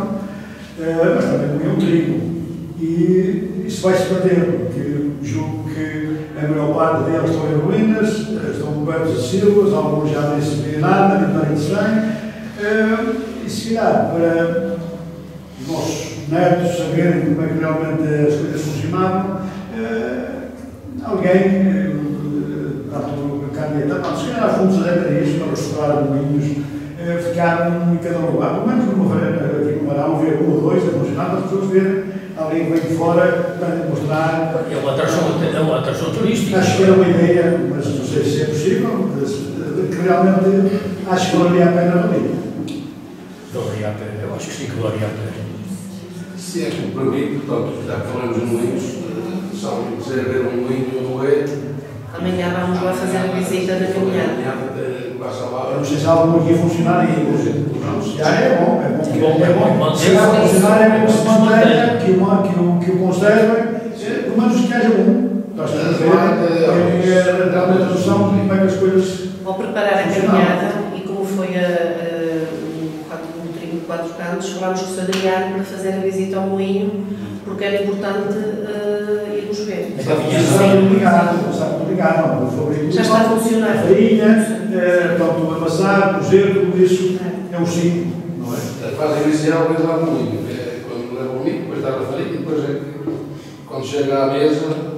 mas também comiam trigo. E isso vai-se perder, porque julgo que a maior parte deles estão em ruínas, estão cobertos de silvas, alguns já nem se vê nada, nem bem de sangue, e se calhar para os nossos netos saberem como é que realmente as coisas funcionavam, alguém, tanto a caneta, se calhar fundos elétricos para estourar moinhos, ficaram em cada lugar, pelo menos numa varanda, aqui no Marão, ver um ou dois a funcionar, para as pessoas verem alguém que vem de fora para mostrar. É uma atração turística. Acho que era uma ideia, mas não sei se é possível, que realmente acho que valeria a pena valer. Valeria a pena, eu acho que sim que valeria a pena. Se é que para mim, portanto, já que falamos de moinhos, se alguém quiser ver um moinho no é. Amanhã vamos lá fazer a visita da caminhada. passa lá. Eu não sei se há algum aqui a funcionar e já é bom, é bom. Se há a funcionar é mesmo que se mantenha, que o conservem, pelo menos que haja um. Nós estamos a ver, realmente a noção de como é que as coisas. Vou preparar a caminhada e como foi o trigo de 4 cantos, falámos com o Sr. Adriano para fazer a visita ao moinho, porque era importante irmos ver. Sabe ligar, não. Já está a funcionar. Farinha, portanto, amassar, cozer, tudo isso é um ciclo, não é? A fase inicial vem lá no moinho, quando leva o milho, depois dá a farinha, depois é que, quando chega à mesa.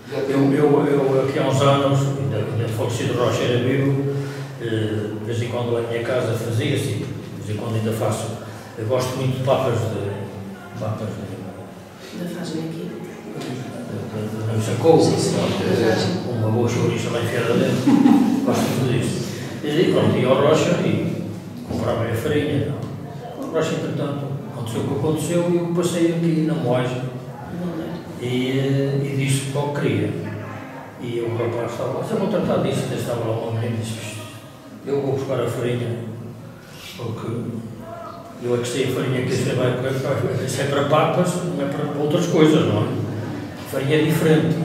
Eu aqui há uns anos, ainda falecido Rocha era vivo, de vez em quando lá na minha casa fazia-se, de vez em quando ainda faço. Eu gosto muito de papas Da fazem aqui. Não sacou, uma boa chouriça lá enfiada dentro, gosto muito disso. E pronto, ia ao Rocha e comprava a farinha. O Rocha, entretanto, aconteceu o que aconteceu e eu passei aqui na moagem e disse o que queria. E o rapaz estava lá, se eu vou tratar disso, estava lá uma menina e disse, eu vou buscar a farinha, porque eu é que sei a farinha que isso é para papas, não é para outras coisas, não é? A farinha é diferente,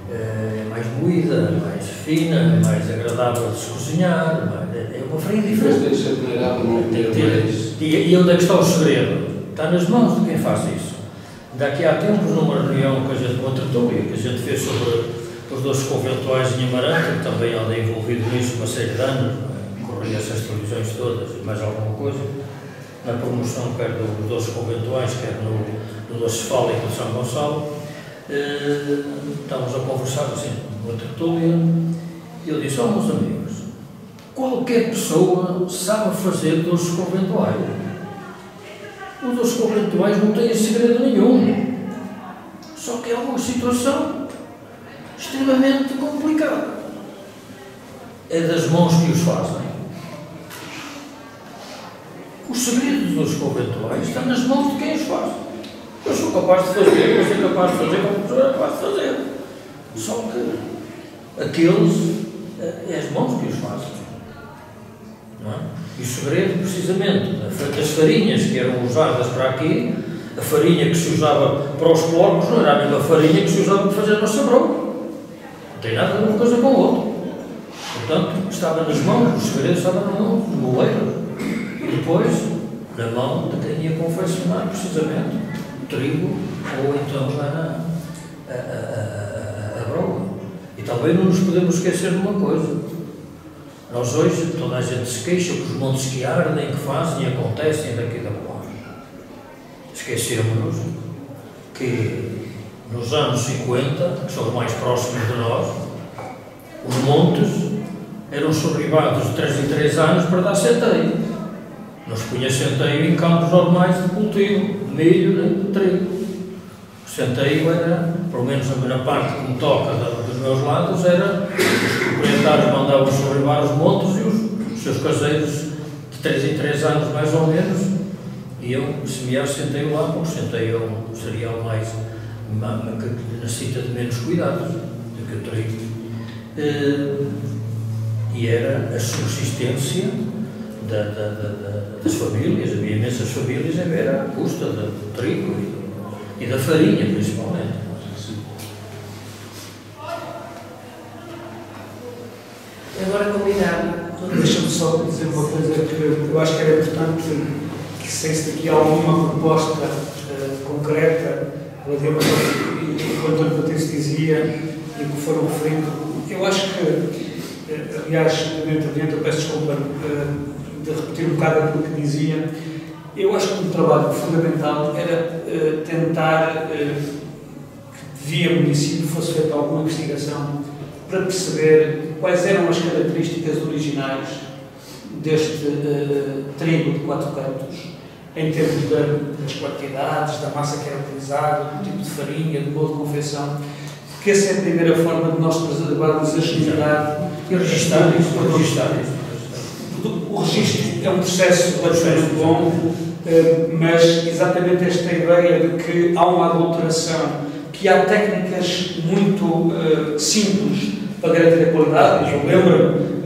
é mais moída, mais fina, mais agradável de se cozinhar, é uma farinha diferente. Tem que ser peneirado no primeiro. E onde é que está o segredo? Está nas mãos de quem faz isso. Daqui há tempos, numa reunião que a gente contratou e que a gente fez sobre os doces conventuais em Amarante, que também andei envolvido nisso uma série de anos, corri essas televisões todas e mais alguma coisa, na promoção quer dos doces conventuais, quer no doce fálico de São Gonçalo, estávamos a conversar assim, numa tertúlia, e eu disse, meus amigos, qualquer pessoa sabe fazer doces conventuais. Os doces conventuais não têm segredo nenhum, só que é uma situação extremamente complicada. É das mãos que os fazem. O segredo dos doces conventuais está nas mãos de quem os faz. Eu sou capaz de fazer, eu sou capaz de fazer, como a pessoa é capaz de fazer. Só que aqueles é as mãos que os fazem. Não é? E o segredo, precisamente, das farinhas que eram usadas para aqui, a farinha que se usava para os porcos não era a mesma farinha que se usava para fazer massa branca. Não tem nada a ver uma coisa com a outra. Portanto, estava nas mãos, o segredo estava na mão do moleiro. E depois, na mão de quem ia confeccionar, precisamente, o trigo ou então a broa. E também não nos podemos esquecer de uma coisa. Nós hoje, toda a gente se queixa que os montes que ardem, que fazem e acontecem daqui da Boa. Esquecemos-nos que nos anos 50, que são os mais próximos de nós, os montes eram sorribados de 3 em 3 anos para dar centeio. Não se punha centeio em campos normais de cultivo, de milho nem de trigo. O centeio era, pelo menos na parte que me toca dos meus lados, era os proprietários mandavam sorribar os montes e os seus caseiros de 3 em 3 anos mais ou menos iam semear centeio lá, porque o centeio é um cereal mais que necessita de menos cuidados do que o trigo. E era a subsistência das famílias, havia imensas famílias a ver à custa do trigo e da farinha, principalmente. Agora combinado. Deixa-me só dizer uma coisa que eu acho que era importante que saísse daqui alguma proposta concreta relativamente ao que o António Patrício dizia e que foram referindo. Eu acho que, aliás, eu peço desculpa de repetir um bocado aquilo que dizia. Eu acho que um trabalho fundamental era tentar que via município fosse feita alguma investigação para perceber quais eram as características originais deste trigo de 4 cantos, em termos das quantidades, da massa que era utilizada, do tipo de farinha, do modo de confecção, porque essa é a primeira forma de nós preservarmos a agilidade e registrar isso. O registro é um processo bastante longo, mas exatamente esta ideia de que há uma adulteração, que há técnicas muito simples para garantir a qualidade. Eu lembro,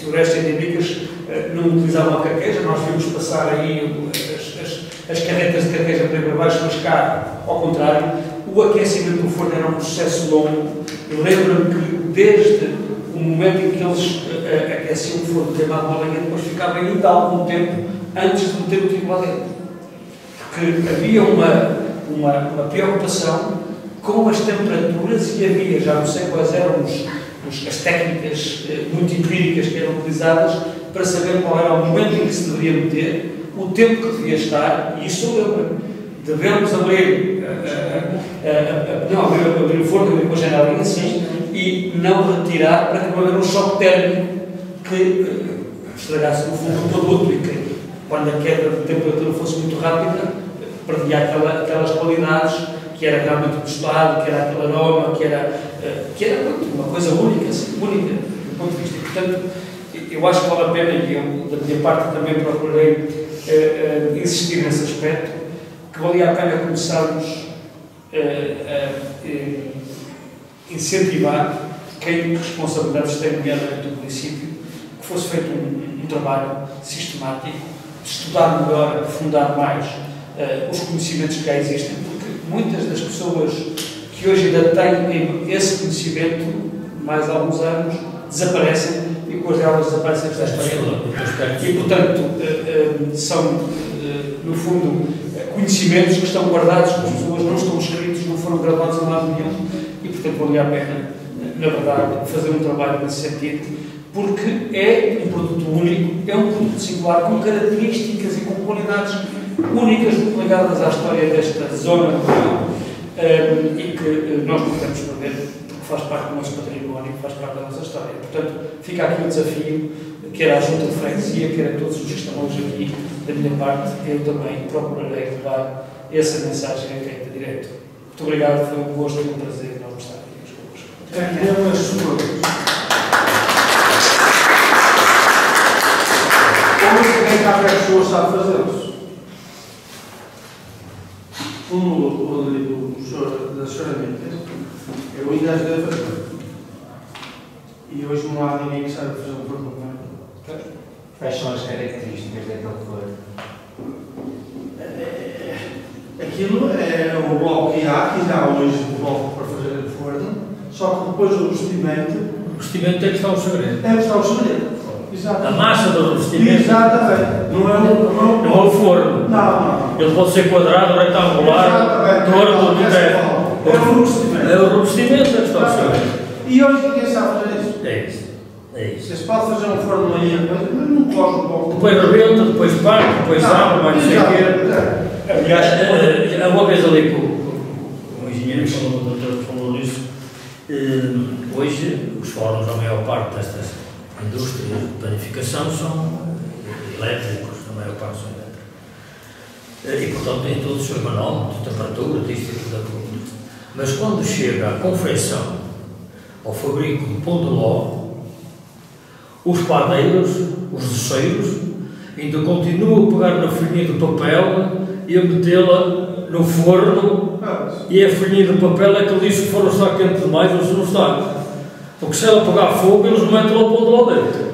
Timor-Leste e Micas não utilizavam a carqueja, nós vimos passar aí as carretas de carqueja para baixo, mas cá, ao contrário, o aquecimento do forno era um processo longo. Eu lembro-me que desde o momento em que eles aqueciam o forno, queimavam a lenha, depois ficava ainda algum tempo antes de meter o trigo lá dentro. Porque havia uma preocupação com as temperaturas e havia, já não sei quais eram as técnicas muito empíricas que eram utilizadas para saber qual era o momento em que se deveria meter, o tempo que devia estar, e isso eu lembro. Devemos abrir o forno, abrir com a janelinha assim, e não retirar para que não haver um choque térmico que estragasse no fundo o produto e que, quando a queda de temperatura fosse muito rápida, perdia aquelas qualidades que era realmente tostado, que era aquele aroma, que era uma coisa única, assim, única do ponto de vista. Portanto, eu acho que vale a pena, e eu, da minha parte, também procurei insistir nesse aspecto, que valia a pena começarmos a incentivar quem responsabilidades tem, nomeadamente do município, que fosse feito um trabalho sistemático, de estudar melhor, aprofundar mais os conhecimentos que já existem, porque muitas das pessoas que hoje ainda têm esse conhecimento, mais há alguns anos, desaparecem e com as aulas desaparecem da história. E, portanto, são, no fundo, conhecimentos que estão guardados, que as pessoas não estão escritos, não foram gravados em lado nenhum, e, portanto, valia a pena, na verdade, fazer um trabalho nesse sentido, porque é um produto único, é um produto singular, com características e com qualidades únicas ligadas à história desta zona e que nós não podemos perder, porque faz parte do nosso património, faz parte da nossa história. Portanto, fica aqui o desafio, quer à Junta de Freguesia, quer a todos os que estão hoje aqui, da minha parte, eu também procurarei levar essa mensagem a quem está direto. Muito obrigado, foi um gosto e um prazer enorme estar aqui convosco. Como é que a pessoa sabe fazê-los? Das ferramentas, eu ainda as devo fazer. E hoje não há ninguém que saiba fazer um produto. Quais são as características daquele forno? Aquilo é o bloco que há hoje o bloco para fazer o forno, só que depois o revestimento. O revestimento é que está o segredo. É que está o segredo. Exatamente. A massa do revestimento. Exatamente. Não é o forno. Não. Ele pode ser quadrado, retangular, torto, não é. É o revestimento. É o revestimento é que está o segredo. E hoje ninguém sabe fazer isso. É isso. É isso. Vocês podem fazer um forno aí, mas não coge um pouco. Depois rebenta, depois parte, depois abre, mais não sei o quê. Aliás, uma vez ali com o engenheiro falou, o doutor falou nisso, hoje os fornos, a maior parte destas indústrias de planificação são elétricos, a maior parte são elétricos. E portanto têm todos os seus manómetros, temperatura, disto e tudo aquilo. Mas quando chega à confecção, ao fabrico de pão de ló, os padeiros, os recheiros, ainda continuam a pegar na folhinha de papel e a metê-la no forno, e a folhinha de papel é que ele diz que o forno está quente demais ou se não está. Porque se ela pegar fogo, eles metem lá o pão de ló dentro.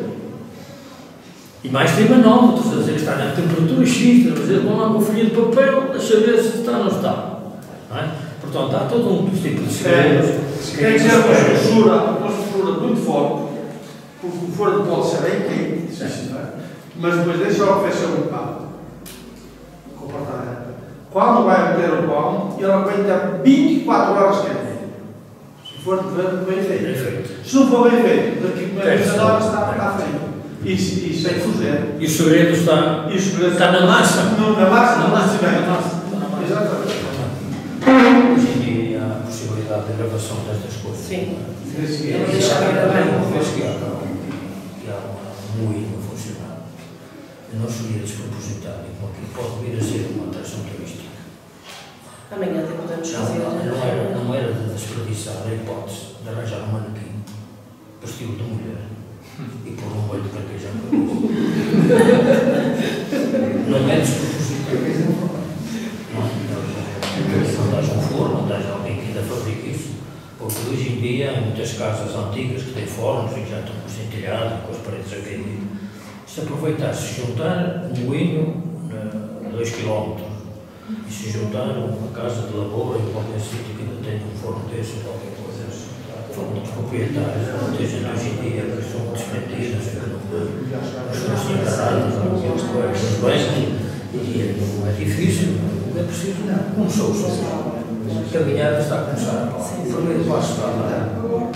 E mais tem manómetros, a dizer que está na temperatura X, mas eles vão lá com a folhinha de papel a saber se está ou não está. Não é? Portanto, há todo um tipo de segredos. Quer dizer, uma estrutura muito forte, porque o forno pode ser bem quente, mas depois deixa a confecção um bocado. Quando vai meter o pão, ele aguenta 24 horas quente. Se for bem feito. Se não for bem feito, daqui a meia hora está feito. E sem fuzer. E o segredo está na massa. Na massa. Exatamente. Hoje em dia há a possibilidade de gravação destas coisas. Sim. Eu vou deixar que há um moinho a funcionar. Eu não seria despropositado, como aqui pode vir a ser uma atração turística. Amanhã até podemos fazer. Não era de desperdiçar a hipótese de arranjar um manequim vestido de mulher e pôr um molho de carqueja para isso. Não é despropositado. Não dás um forno, não dás alguém que ainda fabrica isso, porque hoje em em dia, há muitas casas antigas que têm fornos e que já estão sem telhado, com as paredes a cair. Se aproveitar-se juntar um moinho a 2 km e se juntar uma casa de lavoura em qualquer sítio que ainda tenha um forno desse ou qualquer coisa, forno dos proprietários, muita gente hoje em dia que são desprendidas, que não estão assim paradas, não nos bens, e não é difícil, não é preciso, começou só. A caminhada está a começar, o primeiro passo está lá.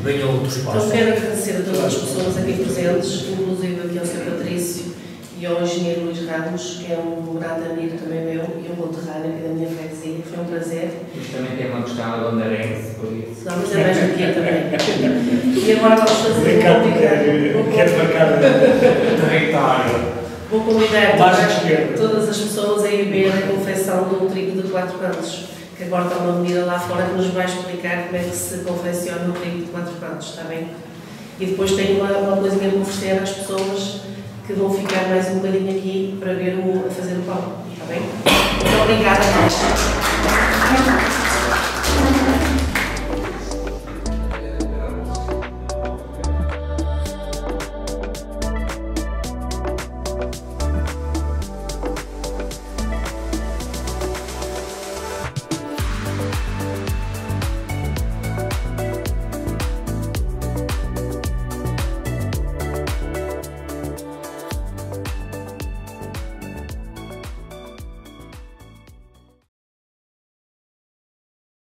Venham outros passos. Então quero agradecer a todas as pessoas aqui presentes, inclusive aqui ao Sr. Patrício e ao engenheiro Luís Ramos, que é um grande amigo também meu, e um conterrâneo aqui da minha freguesia. Foi um prazer. Isto também tem uma questão a Dona Rense, por isso. Não, mas é mais aqui também. E agora vamos fazer Quero marcar território. Vou convidar todas as pessoas a ir ver a confecção do trigo de 4 cantos, que agora está uma menina lá fora que nos vai explicar como é que se confecciona o trigo de 4 cantos, está bem? E depois tenho uma coisinha para oferecer às pessoas que vão ficar mais um bocadinho aqui para ver a fazer o pão, está bem? Muito obrigada a todos.